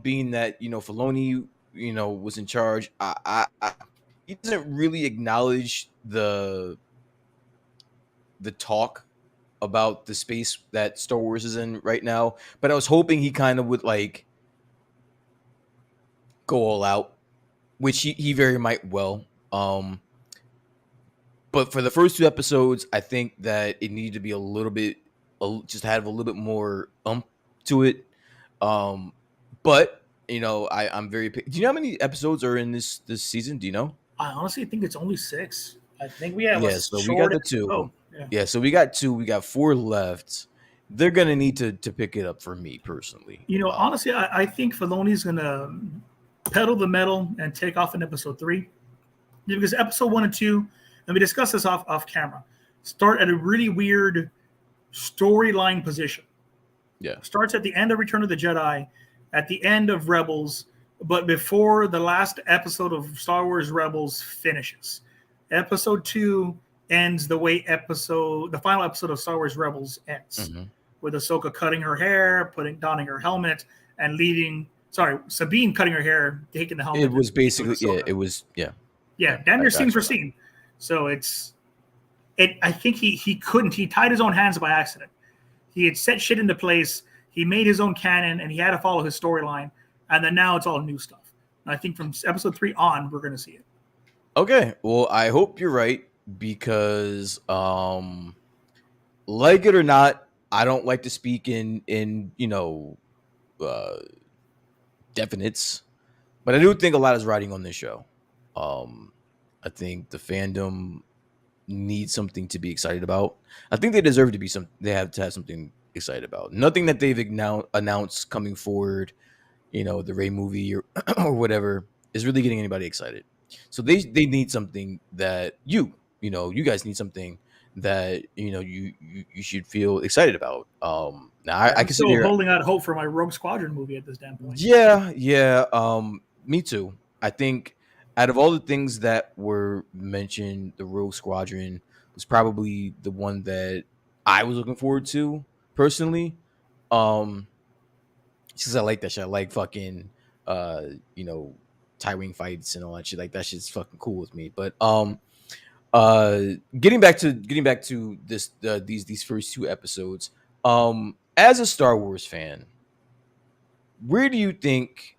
being that Filoni, was in charge. He doesn't really acknowledge the talk about the space that Star Wars is in right now, but I was hoping he kind of would like go all out, which he very might well. But for the first 2 episodes, I think that it needed to be a little bit, just have a little bit more to it. But I'm very. Do you know how many episodes are in this season? Do you know? I honestly think it's only 6. I think we have So we got the 2. Oh, yeah. So we got 2. We got 4 left. They're gonna need to pick it up for me personally. Honestly, I think Filoni's gonna pedal the metal and take off in episode 3, because episode 1 and 2, and we discussed this off camera, start at a really weird storyline position. Yeah. Starts at the end of Return of the Jedi, at the end of Rebels, but before the last episode of Star Wars Rebels finishes. Episode 2 ends the way the final episode of Star Wars Rebels ends, with Ahsoka cutting her hair, donning her helmet, and Sabine cutting her hair, taking the helmet. It was basically damn near scenes for scene. So I think he couldn't. He tied his own hands by accident. He had set shit into place. He made his own canon, and he had to follow his storyline. And then now it's all new stuff. And I think from episode 3 on, we're going to see it. Okay. Well, I hope you're right, because, like it or not, I don't like to speak in definites, but I do think a lot is riding on this show. I think the fandom needs something to be excited about. I think they deserve to be they have to have something excited about. Nothing that they've announced coming forward, the Rey movie or whatever, is really getting anybody excited. So they need something that you guys need something that you should feel excited about. Now I consider still holding out hope for my Rogue Squadron movie at this damn point. Yeah. Me too. I think out of all the things that were mentioned, the Rogue Squadron was probably the one that I was looking forward to personally. Because I like that shit. I like fucking tie-wing fights and all that shit. Like, that shit's fucking cool with me. But getting back to this these first 2 episodes, as a Star Wars fan, where do you think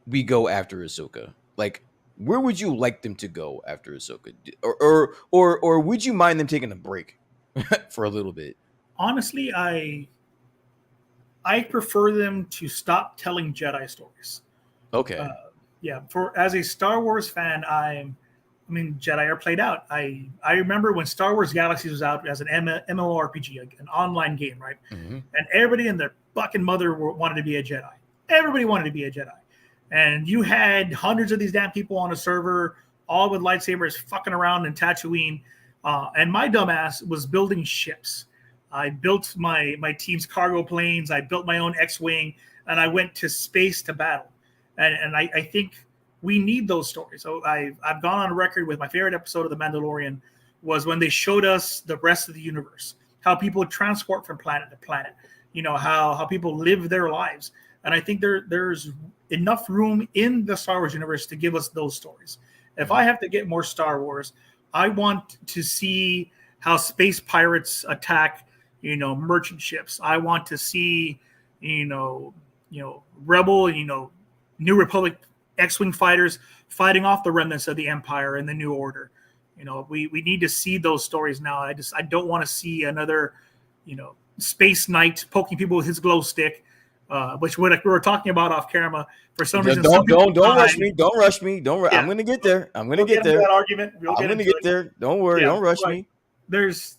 we go after Ahsoka? Like, where would you like them to go after Ahsoka? Or would you mind them taking a break for a little bit? Honestly, I prefer them to stop telling Jedi stories. Uh, Okay. yeah, for as a Star Wars fan, I mean, Jedi are played out. I remember when Star Wars Galaxies was out as an MMORPG, an online game, right? Hmm. And everybody and their fucking mother wanted to be a Jedi. Everybody wanted to be a Jedi, and you had hundreds of these damn people on a server, all with lightsabers, fucking around in Tatooine. And my dumbass was building ships. I built my team's cargo planes. I built my own X-wing, and I went to space to battle. And I think we need those stories. So I've gone on record with my favorite episode of The Mandalorian was when they showed us the rest of the universe, how people transport from planet to planet, how people live their lives. And I think there's enough room in the Star Wars universe to give us those stories. If I have to get more Star Wars, I want to see how space pirates attack, merchant ships. I want to see, rebel, New Republic X-wing fighters fighting off the remnants of the Empire and the New Order. We need to see those stories now. I don't want to see another, space knight poking people with his glow stick, which we were talking about off camera. For some reason, Don't rush me. Don't rush me. Yeah, I'm gonna get there. I'm gonna we'll get get into there. that argument. We'll I'm get gonna into get it. there. Don't worry. Yeah, Don't rush but me. there's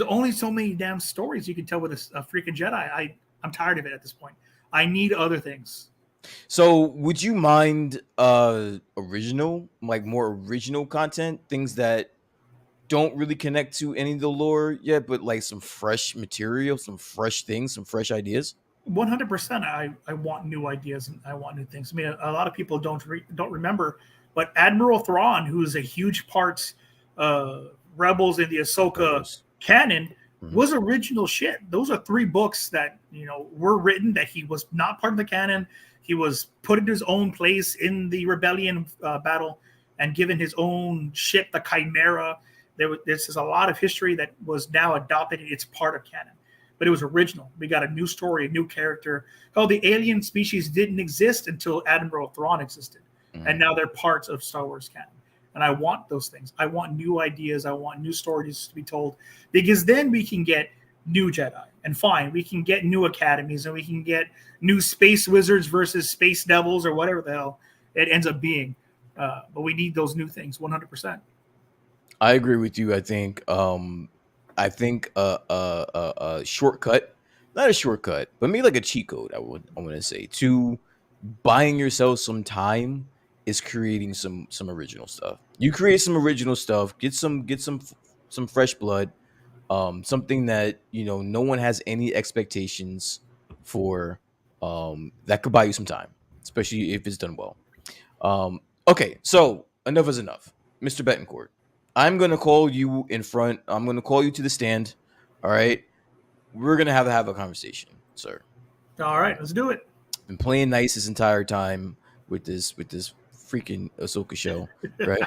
only so many damn stories you can tell with a freaking Jedi. I'm tired of it at this point. I need other things. So, would you mind original, like more original content, things that don't really connect to any of the lore yet, but like some fresh material, some fresh things, some fresh ideas? 100%. I want new ideas and I want new things. I mean, a lot of people don't remember, but Admiral Thrawn, who is a huge part Rebels in the Ahsoka Rebels. canon, Mhm. was original shit. Those are 3 books that were written that he was not part of the canon. He was put in his own place in the rebellion battle and given his own ship, the Chimera. This is a lot of history that was now adopted. It's part of canon, but it was original. We got a new story, a new character. Oh, the alien species didn't exist until Admiral Thrawn existed, and Mhm. now they're parts of Star Wars canon. And I want those things. I want new ideas. I want new stories to be told, because then we can get new Jedi. And fine, we can get new academies and we can get new space wizards versus space devils or whatever the hell it ends up being. But we need those new things, 100%. I agree with you. I think a shortcut, not a shortcut, but maybe like a cheat code. I want to say to buying yourself some time is creating some original stuff. You create some original stuff, some fresh blood, something that no one has any expectations for, that could buy you some time, especially if it's done well. Okay, so enough is enough, Mr. Betancourt. I'm gonna call you in front. I'm gonna call you to the stand. All right, we're gonna have a conversation, sir. All right, let's do it. Been playing nice this entire time with this freaking Ahsoka show, right?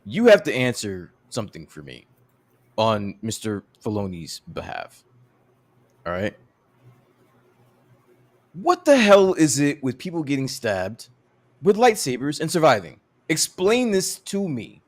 You have to answer something for me on Mr. Filoni's behalf. All right. What the hell is it with people getting stabbed with lightsabers and surviving? Explain this to me.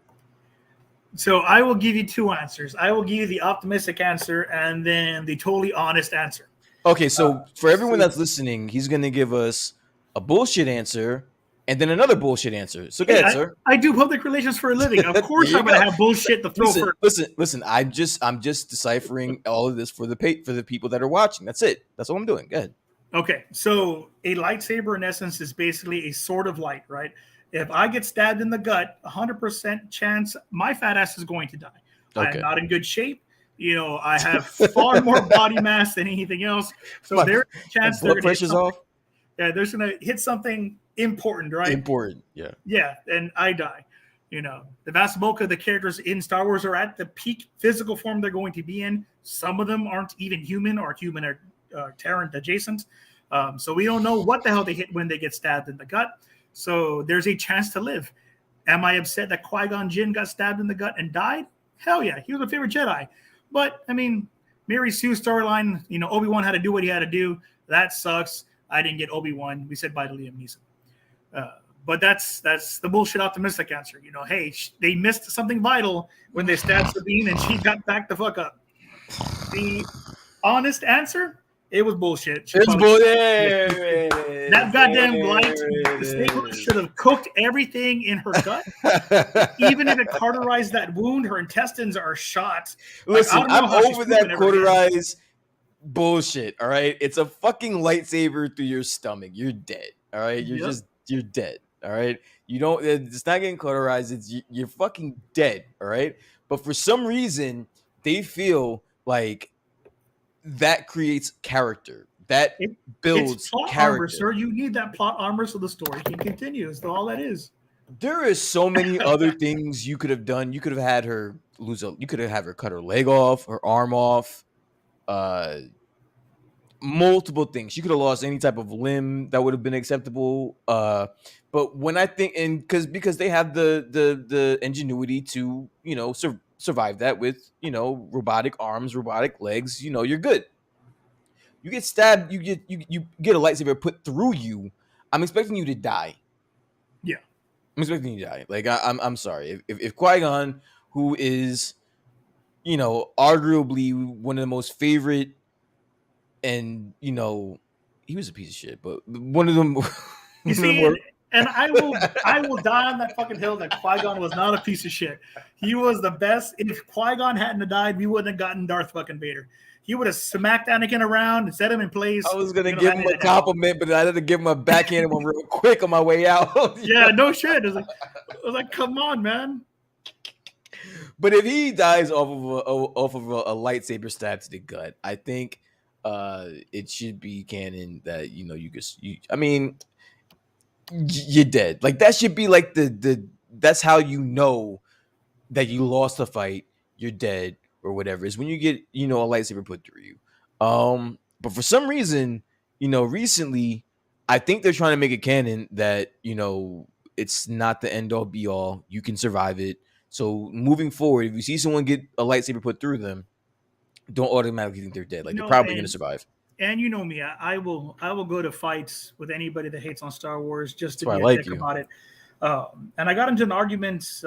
So I will give you 2 answers. I will give you the optimistic answer and then the totally honest answer. Okay, so for everyone So that's listening, he's gonna give us a bullshit answer and then another bullshit answer. So go hey, ahead, sir. I do public relations for a living. Of There course, you I'm going go. to have bullshit to throw Listen, first. listen, listen. I'm just deciphering all of this for the people that are watching. That's it. That's all I'm doing. Go ahead. Okay, so a lightsaber in essence is basically a sword of light, right? If I get stabbed in the gut, 100% chance my fat ass is going to die. I am Okay. not in good shape. I have far more body mass than anything else. So My there's a my chance they're blood going to hit pressure's something. off. Yeah, they're going to hit something important, right? Important. Yeah. Yeah, and I die. The vast bulk of the characters in Star Wars are at the peak physical form they're going to be in. Some of them aren't even human or human or Terran adjacent. So we don't know what the hell they hit when they get stabbed in the gut. So there's a chance to live. Am I upset that Qui-Gon Jinn got stabbed in the gut and died? Hell yeah, he was my favorite Jedi. But I mean, Mary Sue storyline, Obi-Wan had to do what he had to do. That sucks. I didn't get Obi-Wan. We said bye to Liam Neeson. But that's the bullshit optimistic answer. Hey, they missed something vital when they stabbed Sabine and she got back the fuck up. The honest answer, it was bullshit. It's bullshit. That goddamn lightsaber should have cooked everything in her gut. Even if it cauterized that wound, her intestines are shot. Listen, I'm over that cauterized bullshit. All right, it's a fucking lightsaber through your stomach. You're dead. All right, you're dead. All right, you don't. It's not getting cauterized. You're fucking dead. All right, but for some reason they feel like that creates character. That builds plot character. Armor, sir. You need that plot armor so the story can continue. That's all that is. There is so many other things you could have done. You could have had her you could have had her cut her leg off, her arm off, multiple things. She could have lost any type of limb that would have been acceptable. But when I think, and because they have the ingenuity to survive that with robotic arms, robotic legs, you're good. You get stabbed, you get a lightsaber put through you. I'm expecting you to die. Yeah, I'm expecting you to die. Like I'm sorry if Qui-Gon, who is arguably one of the most favorite, and he was a piece of shit, but one of them. You see, and I will die on that fucking hill that Qui-Gon was not a piece of shit. He was the best. If Qui-Gon hadn't died, we wouldn't have gotten Darth fucking Vader. He would have smacked Anakin around and set him in place. I was gonna give him a compliment, but I had to give him a backhand one real quick on my way out. Yeah, no shit. I was like, come on, man. But if he dies off of a lightsaber stab to the gut, I think it should be canon that you're dead. Like that should be like that's how that you lost the fight. You're dead. Or whatever is when you get a lightsaber put through you. But for some reason, recently, I think they're trying to make it canon that it's not the end all be all. You can survive it. So moving forward, if you see someone get a lightsaber put through them, don't automatically think they're dead. Like they're probably going to survive. And you know me, I will go to fights with anybody that hates on Star Wars just to be a dick about it. And I got into an argument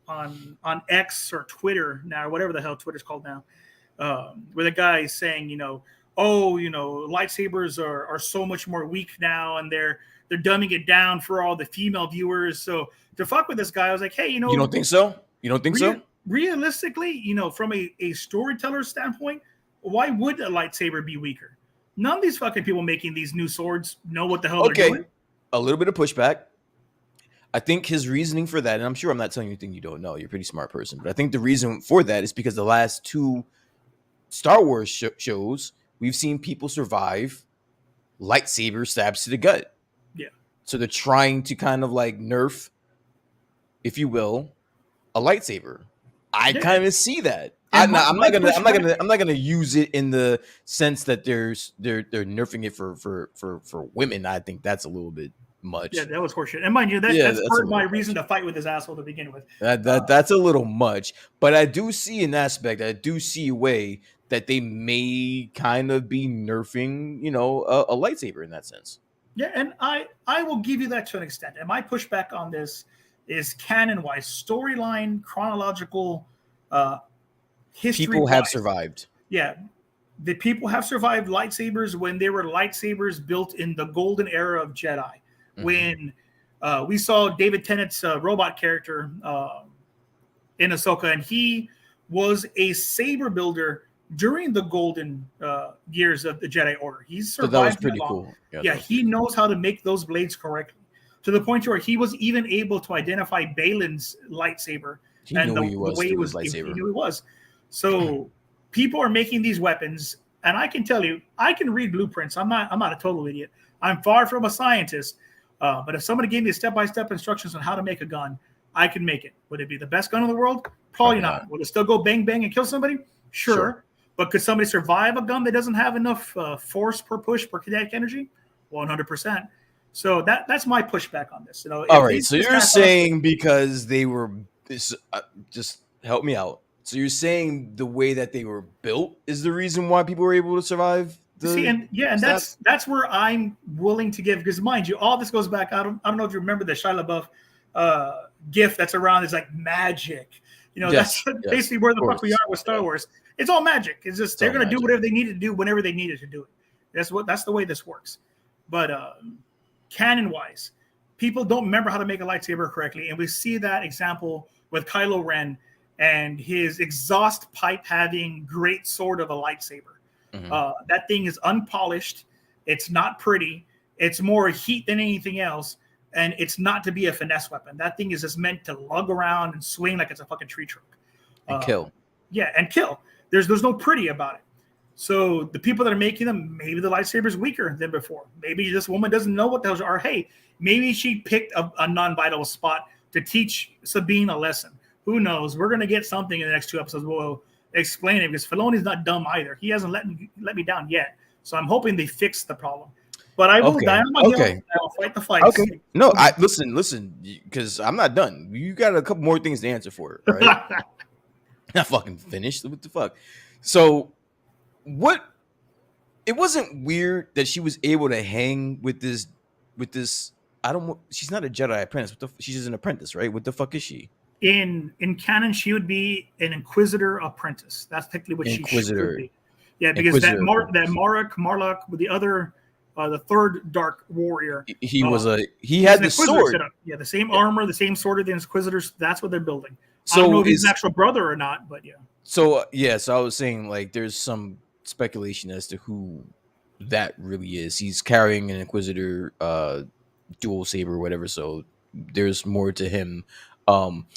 on X or Twitter now, or whatever the hell Twitter's called now, where the guy is saying, lightsabers are so much more weak now, and they're dumbing it down for all the female viewers. So to fuck with this guy, I was like, hey, you don't think so? You don't think so? Realistically, from a storyteller standpoint, why would a lightsaber be weaker? None of these fucking people making these new swords know what the hell they're doing. A little bit of pushback. I think his reasoning for that, and I'm sure I'm not telling you anything you don't know. You're a pretty smart person. But I think the reason for that is because the last two Star Wars shows, we've seen people survive lightsaber stabs to the gut. Yeah. So they're trying to kind of like nerf, if you will, a lightsaber. I kind of see that. I'm not gonna use it in the sense that they're nerfing it for women. I think that's a little bit much. Yeah, that was horseshit. And mind you, that's part of my reason to fight with his asshole to begin with. That's a little much. But I do see an aspect. I do see a way that they may kind of be nerfing, a lightsaber in that sense. Yeah, and I will give you that to an extent. And my pushback on this is canon-wise, storyline, chronological, history. People have survived. Yeah. The people have survived lightsabers when they were lightsabers built in the golden era of Jedi. Mm-hmm. When we saw David Tennant's robot character in Ahsoka, and he was a saber builder during the golden years of the Jedi Order. He's survived. So that was pretty cool. Yeah, he knows how to make those blades correctly, to the point where he was even able to identify Balin's lightsaber. He knew the way he was lightsaber. He knew he was. So people are making these weapons, and I can tell you, I can read blueprints. I'm not a total idiot. I'm far from a scientist. But if somebody gave me step-by-step instructions on how to make a gun, I can make it. Would it be the best gun in the world? Probably not. Would it still go bang, bang and kill somebody? Sure. But could somebody survive a gun that doesn't have enough force per push per kinetic energy? 100%. So that's my pushback on this. All right. So you're saying because they were just help me out. So you're saying the way that they were built is the reason why people were able to survive See, the and yeah, and stab? that's where I'm willing to give, because mind you, all this goes back. I don't know if you remember the Shia LaBeouf gift that's around. It's like magic. That's Yes, yes, basically where of the fuck we course. are with Star Yeah, Wars. It's all magic. It's just it's they're all gonna do magic. whatever they needed to do whenever they needed to do it. That's the way this works. But canon wise, people don't remember how to make a lightsaber correctly, and we see that example with Kylo Ren and his exhaust pipe having great sword of a lightsaber. Hmm. That thing is unpolished. It's not pretty. It's more heat than anything else. And it's not to be a finesse weapon. That thing is just meant to lug around and swing like it's a fucking tree trunk. And Uh, kill. yeah, and kill. There's no pretty about it. So the people that are making them, maybe the lightsaber is weaker than before. Maybe this woman doesn't know what the hell. Or hey, maybe she picked a non-vital spot to teach Sabine a lesson. Who knows? We're gonna get something in the next 2 episodes. We'll explain it because Filoni's not dumb either. He hasn't let me down yet. So I'm hoping they fix the problem. But I will die Okay. on my hill. Okay. I will fight the Okay. fights. No, Okay. I listen, because I'm not done. You got a couple more things to answer for, right? Not fucking finished. What the fuck? So what? It wasn't weird that she was able to hang with this. I don't. She's not a Jedi apprentice. She's just an apprentice, right? What the fuck is she? In canon, she would be an Inquisitor apprentice. That's technically what she should Inquisitor. be. Yeah, because Inquisitor apprentice. Marlock with the other, the third Dark Warrior, He was a. He he's had an the Inquisitor sword. setup. Yeah, the same Yeah. armor, the same sword of the Inquisitors. That's what they're building. I don't know So if he's an is actual brother or not, but yeah. so yeah. So I was saying like there's some speculation as to who that really is. He's carrying an Inquisitor dual saber or whatever. So there's more to him. Um,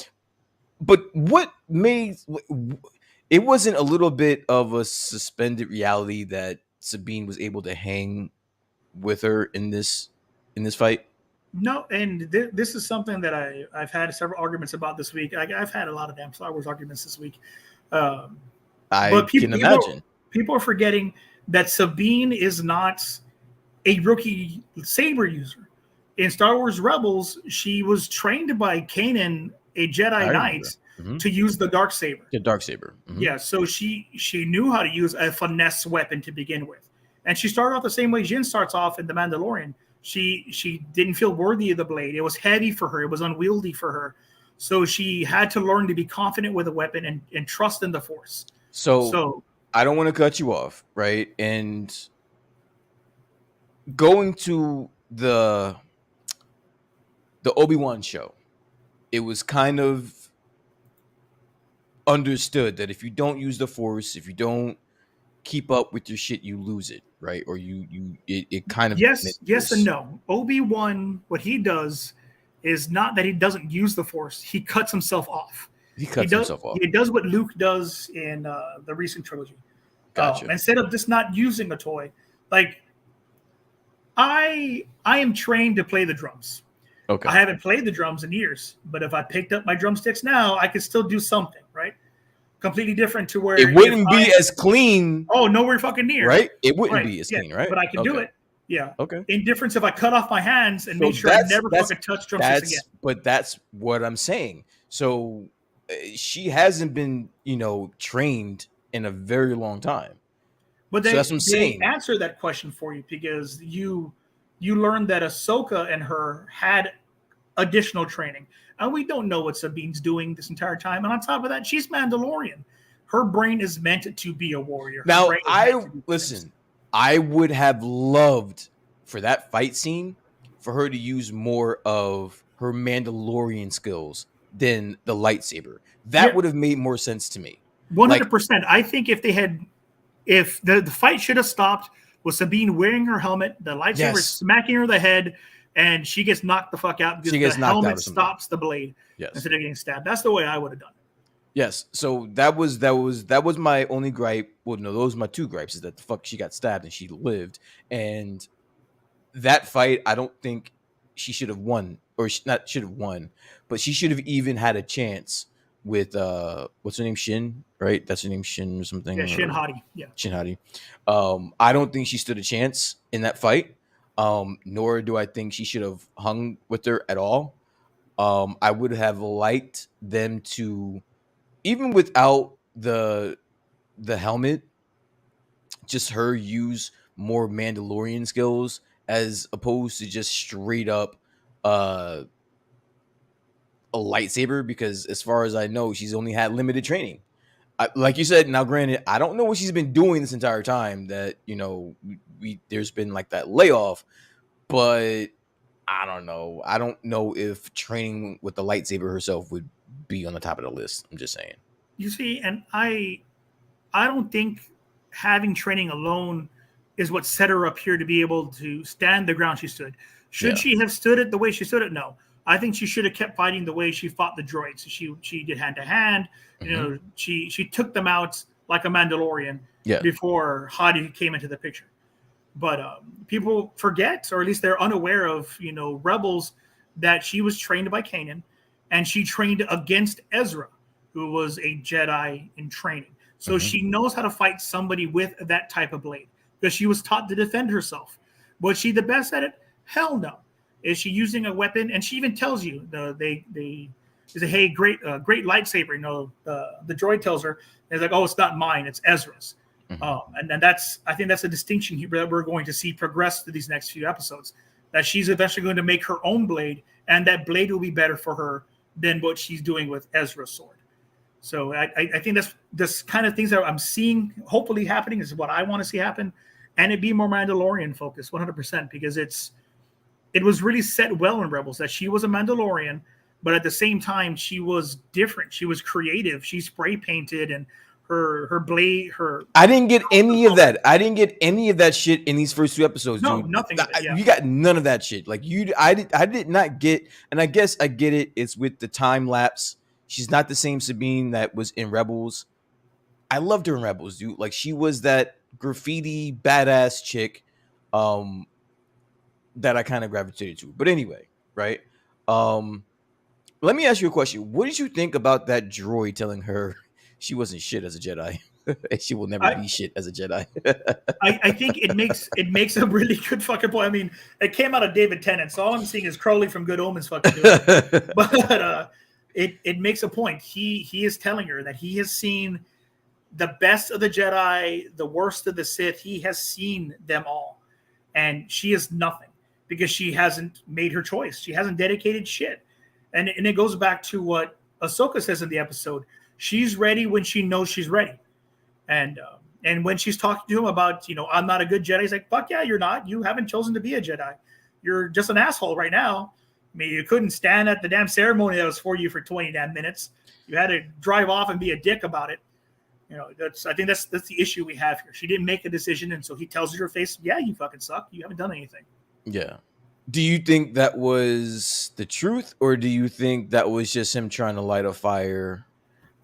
but what made it wasn't a little bit of a suspended reality that Sabine was able to hang with her in this fight. No, and this is something that I've had several arguments about this week. I've had a lot of damn Star Wars arguments this week. Um, I but can imagine. people are forgetting that Sabine is not a rookie saber user. In Star Wars Rebels, she was trained by Kanan, a I Jedi remember. Knight, Hmm. to use the dark saber. The dark saber. Hmm. Yeah, so she knew how to use a finesse weapon to begin with, and she started off the same way Jin starts off in The Mandalorian. She didn't feel worthy of the blade. It was heavy for her. It was unwieldy for her. So she had to learn to be confident with a weapon and trust in the Force. So So I don't want to cut you off, right? And going to the Obi-Wan show, it was kind of understood that if you don't use the Force, if you don't keep up with your shit, you lose it, right? Or it kind of yes and diminishes. no. Obi-Wan, what he does is not that he doesn't use the Force. He cuts himself off. He cuts himself off. He does what Luke does in the recent trilogy. Gotcha. Instead of just not using a toy, like I am trained to play the drums. Okay. I haven't played the drums in years, but if I picked up my drumsticks now, I could still do something, right? Completely different to where It wouldn't be as clean, nowhere fucking near, right? It wouldn't right? be as Yeah, clean, right? but I can do Okay. it. Yeah. Okay. In difference if I cut off my hands and So make sure I never fucking touch drumsticks again. that's what I'm saying. So she hasn't been, trained in a very long time. But So that's what I'm they saying. answer that question for you because you learned that Ahsoka and her had additional training. And we don't know what Sabine's doing this entire time. And on top of that, she's Mandalorian. Her brain is meant to be a warrior. Her Now, brain is meant to do things. listen, I would have loved for that fight scene for her to use more of her Mandalorian skills than the lightsaber. That Yeah, would have made more sense to me. Like, 100%. I think if the fight should have stopped with Sabine wearing her helmet, the lightsaber yes, smacking her in the head, and she gets knocked the fuck out because she gets the knocked out helmet or something. stops the blade Yes. instead of getting stabbed. That's the way I would have done it. Yes. So that was my only gripe. Well, no, those were my two gripes. Is that the fuck she got stabbed and she lived, and that fight I don't think she should have won, or not should have won, but she should have even had a chance with what's her name, Shin, right? That's her name, Shin or something. Yeah, Shin Or Hati. Yeah. Shin Hati. I don't think she stood a chance in that fight. Nor do I think she should have hung with her at all. I would have liked them to, even without the helmet, just her use more Mandalorian skills as opposed to just straight up uh a lightsaber, because as far as I know, she's only had limited training. Like you said, now granted, I don't know what she's been doing this entire time that, there's been like that layoff, but I don't know. I don't know if training with the lightsaber herself would be on the top of the list. I'm just saying. You see, and I don't think having training alone is what set her up here to be able to stand the ground she stood. Should Yeah. she have stood it the way she stood it? No. I think she should have kept fighting the way she fought the droids. She did hand to hand. Hmm. She took them out like a Mandalorian Yeah. before Hadi came into the picture. But people forget, or at least they're unaware of, Rebels, that she was trained by Kanan, and she trained against Ezra, who was a Jedi in training. So Hmm. she knows how to fight somebody with that type of blade because she was taught to defend herself. Was she the best at it? Hell no. Is she using a weapon? And she even tells you, they say, "Hey, great lightsaber." The droid tells her, "It's like, oh, it's not mine, it's Ezra's." Hmm. And I think that's a distinction that we're going to see progress through these next few episodes. That she's eventually going to make her own blade, and that blade will be better for her than what she's doing with Ezra's sword. So I think that's this kind of things that I'm seeing hopefully happening is what I want to see happen, and it be more Mandalorian focused 100% because it was really set well in Rebels that she was a Mandalorian, but at the same time she was different. She was creative. She spray painted and her blade her I didn't get any of that. I didn't get any of that shit in these first two episodes, no dude. nothing of it. Yeah, You got none of that shit. Like I did not get, and I guess I get it. It's with the time lapse. She's not the same Sabine that was in Rebels. I loved her in Rebels, dude. Like she was that graffiti badass chick, um, that I kind of gravitated to. But anyway, right? Um, Let me ask you a question. What did you think about that droid telling her she wasn't shit as a Jedi? And she will never I, be shit as a Jedi. I think it makes a really good fucking point. I mean, it came out of David Tennant, so all I'm seeing is Crowley from Good Omens fucking doing it. But it makes a point. He is telling her that he has seen the best of the Jedi, the worst of the Sith. He has seen them all, and she is nothing because she hasn't made her choice. She hasn't dedicated shit, and it goes back to what Ahsoka says in the episode. She's ready when she knows she's ready, and when she's talking to him about I'm not a good Jedi, he's like, fuck yeah, you're not. You haven't chosen to be a Jedi. You're just an asshole right now. I mean, you couldn't stand at the damn ceremony that was for you for 20 damn minutes. You had to drive off and be a dick about it. I think that's the issue we have here. She didn't make a decision, and so he tells her to her face, "Yeah, you fucking suck. You haven't done anything." Yeah. Do you think that was the truth, or do you think that was just him trying to light a fire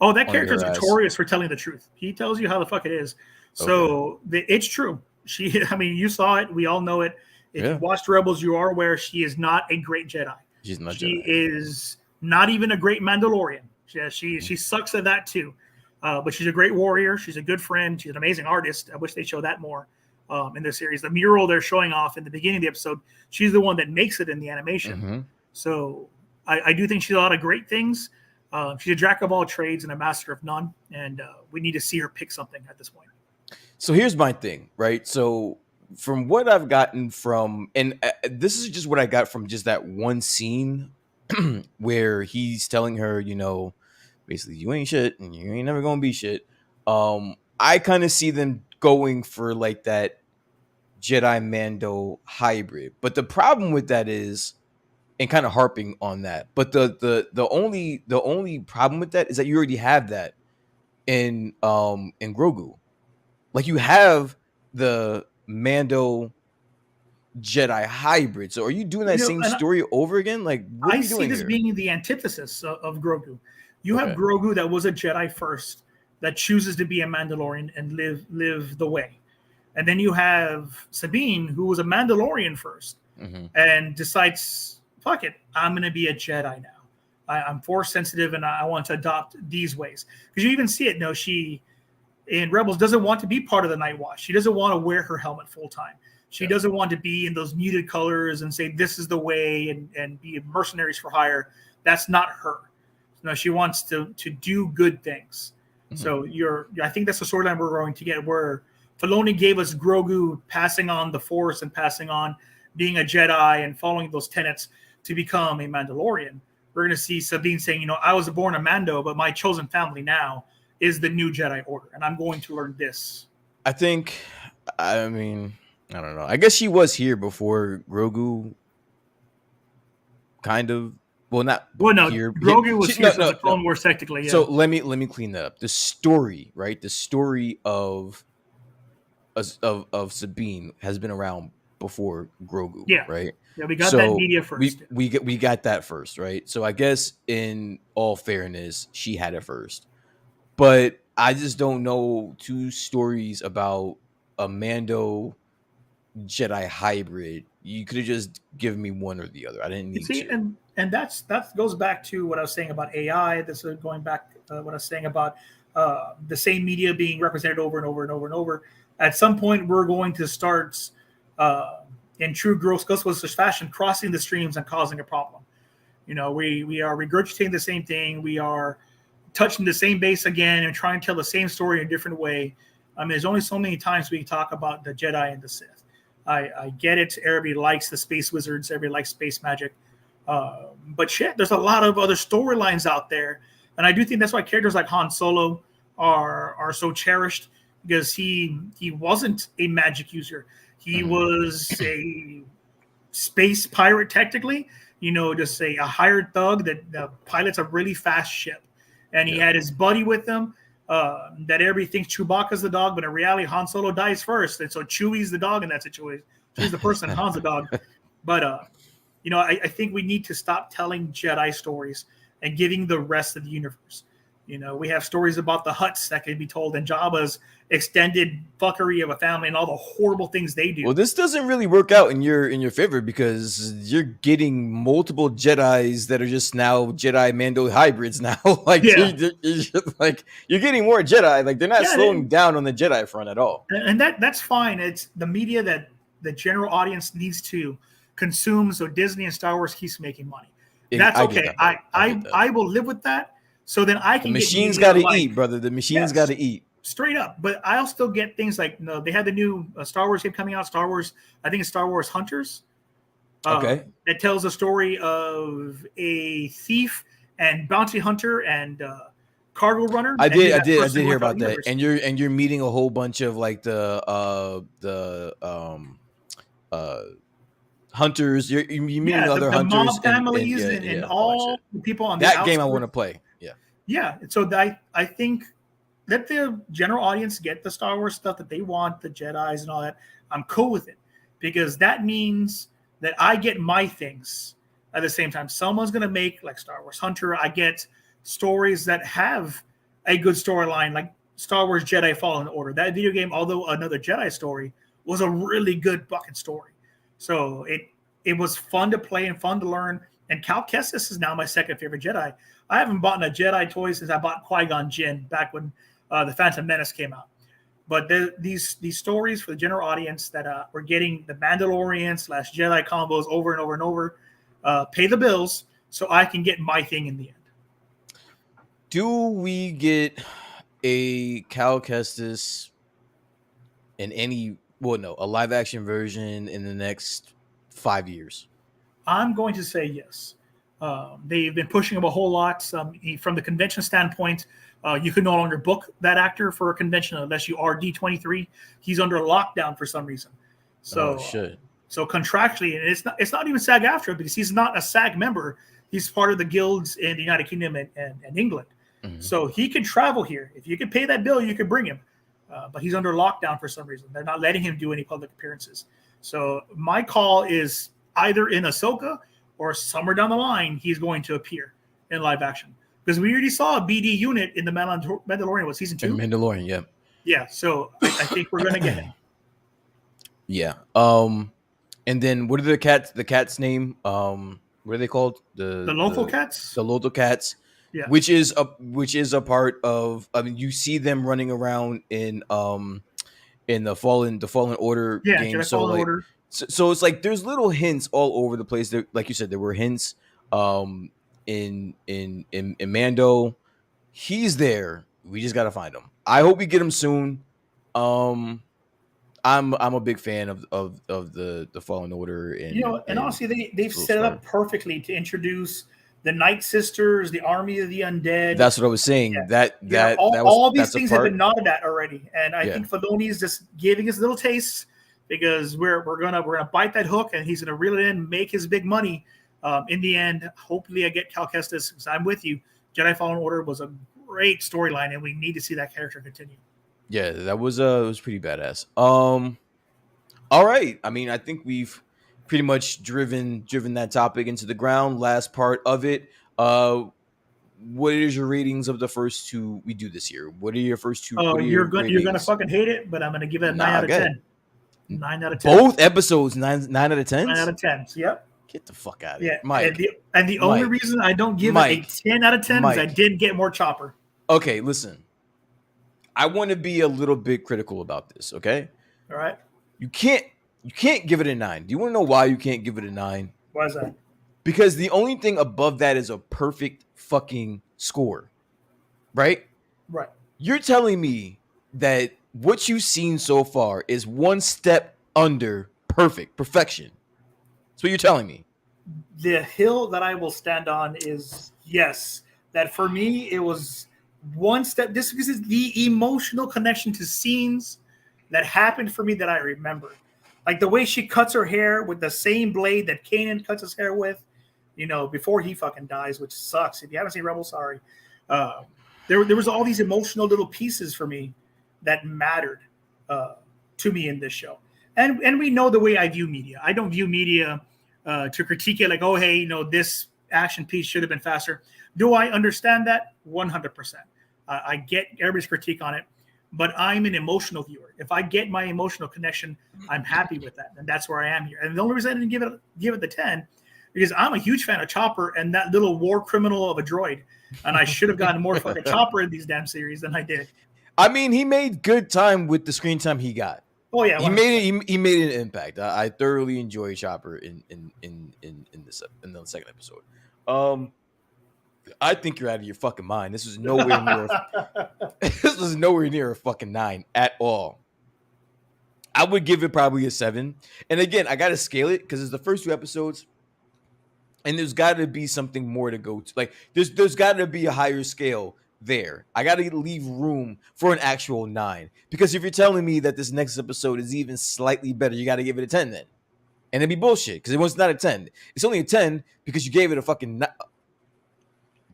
Oh, that under character is her ass? notorious for telling the truth. He tells you how the fuck it is. Okay. So it's true. She, I mean, you saw it. We all know it. If you Yeah. watched Rebels, you are aware she is not a great Jedi. She's not She Jedi. is not even a great Mandalorian. She sucks at that too. But she's a great warrior. She's a good friend. She's an amazing artist. I wish they showed that more in this series. The mural they're showing off in the beginning of the episode, she's the one that makes it in the animation. Mm-hmm. So I do think she's a lot of great things. She's a jack of all trades and a master of none. And we need to see her pick something at this point. So here's my thing, right? So from what I've gotten from, and this is just what I got from just that one scene where he's telling her, basically, you ain't shit and you ain't never gonna be shit. I kind of see them going for like that Jedi Mando hybrid, but the problem with that is, and kind of harping on that, but the only problem with that is that you already have that in Grogu. Like you have the Mando Jedi hybrid. So are you doing that same And story over again? Like what are I we see doing this here? being the antithesis of Grogu. You have Okay. Grogu that was a Jedi first, that chooses to be a Mandalorian and live the way. And then you have Sabine, who was a Mandalorian first Hmm. and decides, fuck it, I'm going to be a Jedi now. I'm force sensitive and I want to adopt these ways. Because you even see it. No, she in Rebels doesn't want to be part of the Night Watch. She doesn't want to wear her helmet full time. She Yeah. doesn't want to be in those muted colors and say this is the way and be mercenaries for hire. That's not her. No, she wants to do good things. Mhm. So I think that's the storyline we're going to get, where Filoni gave us Grogu passing on the Force and passing on being a Jedi and following those tenets to become a Mandalorian. We're going to see Sabine saying, I was born a Mando, but my chosen family now is the new Jedi Order, and I'm going to learn this. I think, I mean, I don't know. I guess she was here before Grogu, kind of. Well, not Well, no, here. Here, Grogu was here no, since no, the no. Clone Wars, technically, So yeah. let me clean that up. The story, right? The story of Sabine has been around before Grogu, Yeah. right? Yeah, we got that So media first. we got that first, right? So I guess in all fairness, she had it first. But I just don't know two stories about a Mando Jedi hybrid. You could have just given me one or the other. I didn't You need see, two. and that goes back to what I was saying about AI. This is going back what I was saying about the same media being represented over and over and over and over. At some point, we're going to start, uh, in true gross Ghostbusters fashion, crossing the streams and causing a problem. We are regurgitating the same thing. We are touching the same base again and trying to tell the same story in a different way. I mean, there's only so many times we can talk about the Jedi and the Sith. I get it. Everybody likes the space wizards. Everybody likes space magic. But shit, there's a lot of other storylines out there, and I do think that's why characters like Han Solo are so cherished, because he wasn't a magic user. He Mhm. was a space pirate, technically. Just a hired thug that pilots a really fast ship, and he Yeah. had his buddy with him. That everybody thinks Chewbacca's the dog, but in reality, Han Solo dies first, and so Chewie's the dog in that situation. Chewie's the person, Han's the dog. But I think we need to stop telling Jedi stories and giving the rest of the universe. We have stories about the Hutts that can be told, and Jabba's extended fuckery of a family and all the horrible things they do. Well, this doesn't really work out in your favor because you're getting multiple Jedi's that are just now Jedi Mando hybrids now. Like Yeah, like you're getting more Jedi. Like they're not yeah, slowing down on the Jedi front at all. and that's fine. It's the media that the general audience needs to consume, so Disney and Star Wars keeps making money. That's I get okay. that I part. I get I that. I will live with that. So then I The can get machines media got to like, eat, brother. The machines got yes, to eat. straight up. But I'll still get things like, they had the new Star Wars game coming out. Star Wars, I think it's Star Wars Hunters. Okay. That tells a story of a thief and bounty hunter and cargo runner, and who that I person did was hear throughout about the that. universe. And you're meeting a whole bunch of like the uh hunters. You're meeting Yeah, other the hunters mob and families yeah, and yeah, all that all shit. the people on the That game I want to outskirts. play. Yeah. Yeah, so I think let the general audience get the Star Wars stuff that they want, the Jedi's and all that. I'm cool with it, because that means that I get my things at the same time. Someone's gonna make like Star Wars Hunter. I get stories that have a good storyline, like Star Wars Jedi Fallen Order. That video game, although another Jedi story, was a really good fucking story. So it was fun to play and fun to learn. And Cal Kestis is now my second favorite Jedi. I haven't bought a Jedi toy since I bought Qui-Gon Jinn back when the Phantom Menace came out. But these stories for the general audience that we're getting the Mandalorian / Jedi combos over and over and over, pay the bills so I can get my thing in the end. Do we get a Cal Kestis in any well no, a live action version in the next 5 years? I'm going to say yes. They've been pushing him a whole lot. From the convention standpoint, you can no longer book that actor for a convention unless you are D23. He's under lockdown for some reason. Oh So, shit. so contractually, and it's not even SAG-AFTRA, because he's not a SAG member. He's part of the guilds in the United Kingdom and England. Mhm. So he can travel here. If you can pay that bill, you can bring him. But he's under lockdown for some reason. They're not letting him do any public appearances. So my call is either in Ahsoka or somewhere down the line, he's going to appear in live action. Because we already saw a BD unit in the Mandalorian, was season And 2? Mandalorian, yeah. Yeah, so I think we're going to get him. Yeah. And then what are the cat's name? What are they called? The local cats? The local cats, Yeah. which is a part of I mean you see them running around in the fallen order Yeah, game. Jedi So Fallen like Order. so it's like there's little hints all over the place. There, like you said, there were hints in Mando. He's there. We just gotta find him. I hope we get him soon. Um, I'm a big fan of the Fallen Order And and honestly, they've so set it far. up perfectly to introduce the Night Sisters, the Army of the Undead. That's what I was saying. All these That's a things have been part. nodded at already, and I Yeah. think Filoni's just giving us a little taste because we're gonna bite that hook, and he's gonna reel it in, make his big money. In the end, hopefully, I get Cal Kestis because I'm with you. Jedi Fallen Order was a great storyline, and we need to see that character continue. Yeah, that was it was pretty badass. All right. I mean, I think we've pretty much driven that topic into the ground. Last part of it. What is your ratings of the first two we do this year? What are your first two? Oh, What are your you're gonna ratings? fucking hate it, but I'm gonna give it a nine Nah, out of go ahead. 10. 9 out of 10. Both episodes, nine out of Nine out tens. of 10. Yep. Get the fuck out of Yeah, here, Mike. and the only Mike. reason I don't give it a Mike. 10 out of 10 is I Mike. didn't get more Chopper. Okay, listen. I want to be a little bit critical about this. Okay, All right, you can't give it a 9. Do you want to know why you can't give it a 9? why is that? Because the only thing above that is a perfect fucking score, right? Right. You're telling me that what you've seen so far is one step under perfection. That's what you're telling me. The hill that I will stand on is yes. That for me, it was one step. Just because it's the emotional connection to scenes that happened for me that I remember, like the way she cuts her hair with the same blade that Kanan cuts his hair with, before he fucking dies, which sucks. If you haven't seen Rebel, sorry. There was all these emotional little pieces for me that mattered to me in this show, and we know the way I view media. I don't view media to critique it like, oh, hey, this action piece should have been faster. Do I understand that? 100%. I get everybody's critique on it, but I'm an emotional viewer. If I get my emotional connection, I'm happy with that, and that's where I am here. And the only reason I didn't give it the 10 because I'm a huge fan of Chopper and that little war criminal of a droid, and I should have gotten more fucking Chopper in these damn series than I did. I mean, he made good time with the screen time he got. Oh yeah, he made it. He made an impact. I thoroughly enjoyed Chopper in the second episode. I think you're out of your fucking mind. This was nowhere near. This was nowhere near a fucking 9 at all. I would give it probably a 7. And again, I got to scale it because it's the first 2 episodes, and there's got to be something more to go to. Like there's got to be a higher scale there. I got to leave room for an actual 9 because if you're telling me that this next episode is even slightly better, you got to give it a 10 then, and it'd be bullshit because it was not a 10. It's only a 10 because you gave it a fucking.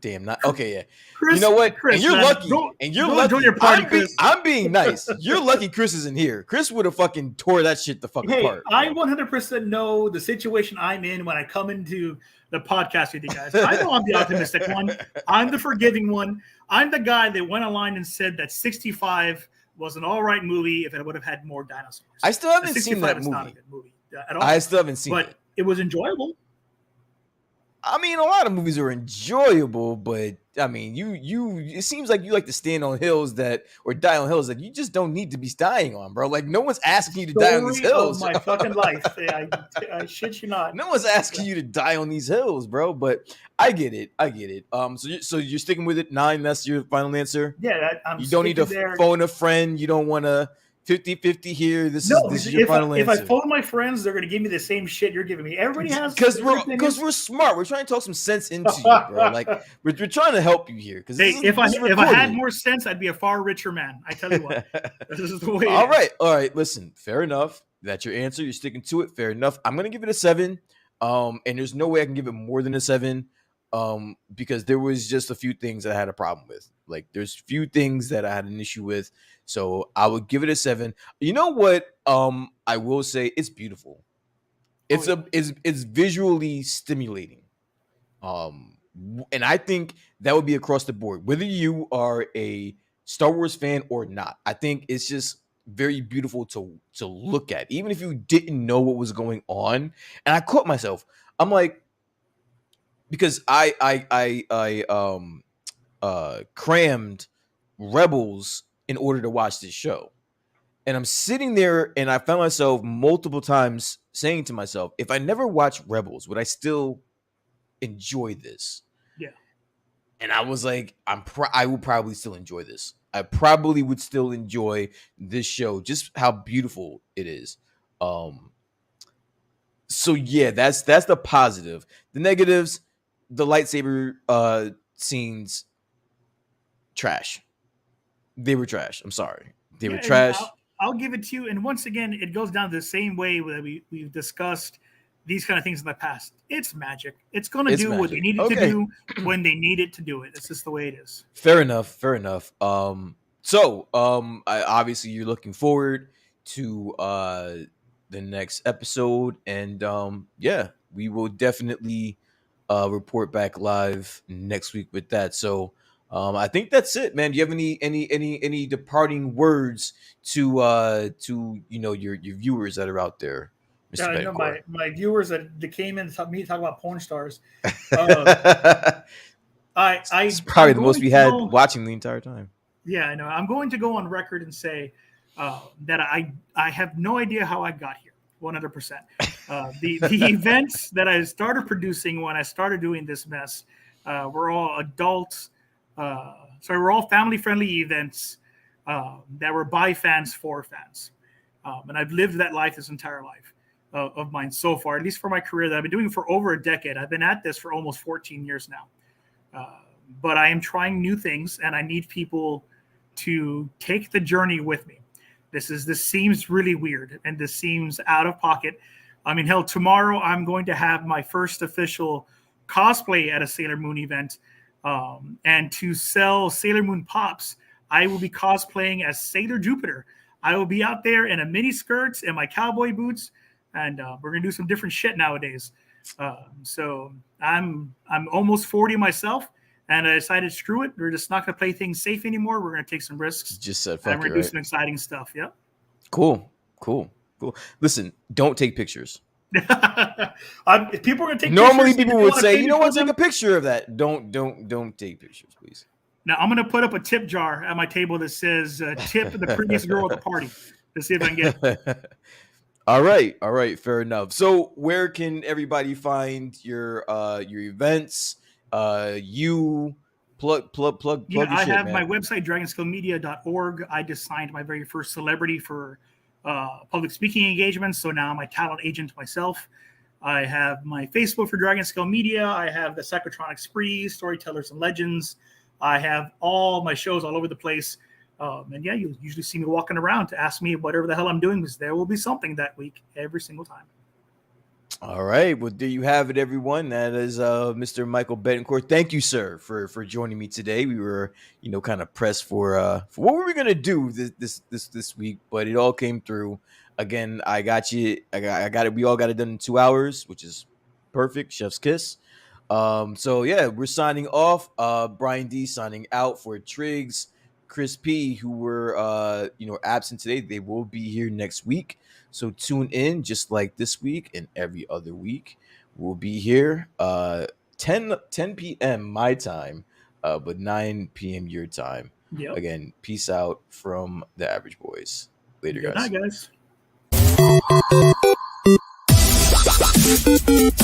Damn, not okay. Yeah, Chris, you know what? Chris, and you're man, lucky. And you're lucky. Enjoy your party, Chris. I'm being nice. You're lucky. Chris isn't here. Chris would have fucking tore that shit the fuck apart. I 100% know the situation I'm in when I come into the podcast with you guys. I know I'm the optimistic one. I'm the forgiving one. I'm the guy that went online and said that 65 was an all right movie if it would have had more dinosaurs. I still haven't seen that movie. Not a good movie at all. I still haven't seen it. But it was enjoyable. I mean, a lot of movies are enjoyable, but I mean, it seems like you like to stand on hills or die on hills that you just don't need to be dying on, bro. Like no one's asking you to die on these hills. Of my fucking life. I shit you not. No one's asking you to die on these hills, bro. But I get it. So you're sticking with it. 9. That's your final answer. Yeah, you don't need to phone a friend. You don't want to 50-50 here. This is your final answer. If I phone my friends, they're going to give me the same shit you're giving me. Everybody has because we're smart. We're trying to talk some sense into you, bro. Like we're trying to help you here. Because if I had more sense, I'd be a far richer man. I tell you what, this is the way. All right. Listen, fair enough. That's your answer. You're sticking to it. Fair enough. I'm gonna give it a 7. And there's no way I can give it more than a 7. Because there was just a few things that I had a problem with. Like there's few things that I had an issue with. So I would give it a 7. You know what? I will say it's beautiful. It's visually stimulating. And I think that would be across the board, whether you are a Star Wars fan or not. I think it's just very beautiful to look at, even if you didn't know what was going on. And I caught myself. I'm like, because I crammed Rebels in order to watch this show. And I'm sitting there and I found myself multiple times saying to myself, if I never watched Rebels, would I still enjoy this? Yeah. and I was like, I will probably still enjoy this. I probably would still enjoy this show, just how beautiful it is. Um, so yeah, that's the positive. The negatives, the lightsaber scenes, trash. They were trash. I'm sorry, they Yeah, were and trash. I'll give it to you. And once again, it goes down the same way that we've discussed these kind of things in the past. It's magic. It's going to It's do what they magic. need it to Okay, do when they need it to do it. It's just the way it is. fair enough. Fair enough. Obviously you're looking forward to the next episode, and yeah, we will definitely report back live next week with that. So I think that's it, man. Do you have any departing words to your viewers that are out there, Yeah, Mr. I know Betancourt? my viewers that came in to me talk about porn stars. Uh, It's I'm probably the most going we to had go. watching the entire time. Yeah, I know. I'm going to go on record and say that I have no idea how I got here. 100%. The events that I started producing when I started doing this mess were all adults. So we're all family friendly events that were by fans for fans. And I've lived that life this entire life of mine so far, at least for my career that I've been doing for over a decade. I've been at this for almost 14 years now. But I am trying new things, and I need people to take the journey with me. This seems really weird, and this seems out of pocket. I mean, hell, tomorrow I'm going to have my first official cosplay at a Sailor Moon event, and to sell Sailor Moon pops, I will be cosplaying as Sailor Jupiter. I will be out there in a mini skirt and my cowboy boots, and we're gonna do some different shit nowadays. So I'm almost 40 myself, and I decided screw it. We're just not gonna play things safe anymore. We're gonna take some risks, Just said and fuck we're it, gonna do right? some exciting stuff. Yep. Cool, cool, cool. Listen, don't take pictures. If people are gonna take Normally, pictures, and people if they would want to say, pay you me know for what, take them, a picture of that. Don't take pictures, please. now I'm gonna put up a tip jar at my table that says "tip the previous girl at the party" to see if I can get it. All right, fair enough. So, where can everybody find your events? You Yeah, plug your I shit, have my man. website, dragonskillmedia.org. I just signed my very first celebrity for public speaking engagements. So now I'm a talent agent myself. I have my Facebook for Dragon Scale Media. I have the Psychotronic Spree, Storytellers and Legends. I have all my shows all over the place. And yeah, you'll usually see me walking around to ask me whatever the hell I'm doing, because there will be something that week every single time. All right. Well, there you have it, everyone. That is Mr. Michael Betancourt. Thank you, sir, for joining me today. We were, kind of pressed for what were we gonna do this week, but it all came through. Again, I got you. I got it. We all got it done in 2 hours, which is perfect. Chef's kiss. So yeah, we're signing off. Brian D signing out for Triggs, Chris P, who were absent today. They will be here next week. So tune in just like this week and every other week. We'll be here 10 p.m. my time, but 9 p.m. your time. Yep. Again, peace out from the Average Boys. Later, Good night, guys. guys.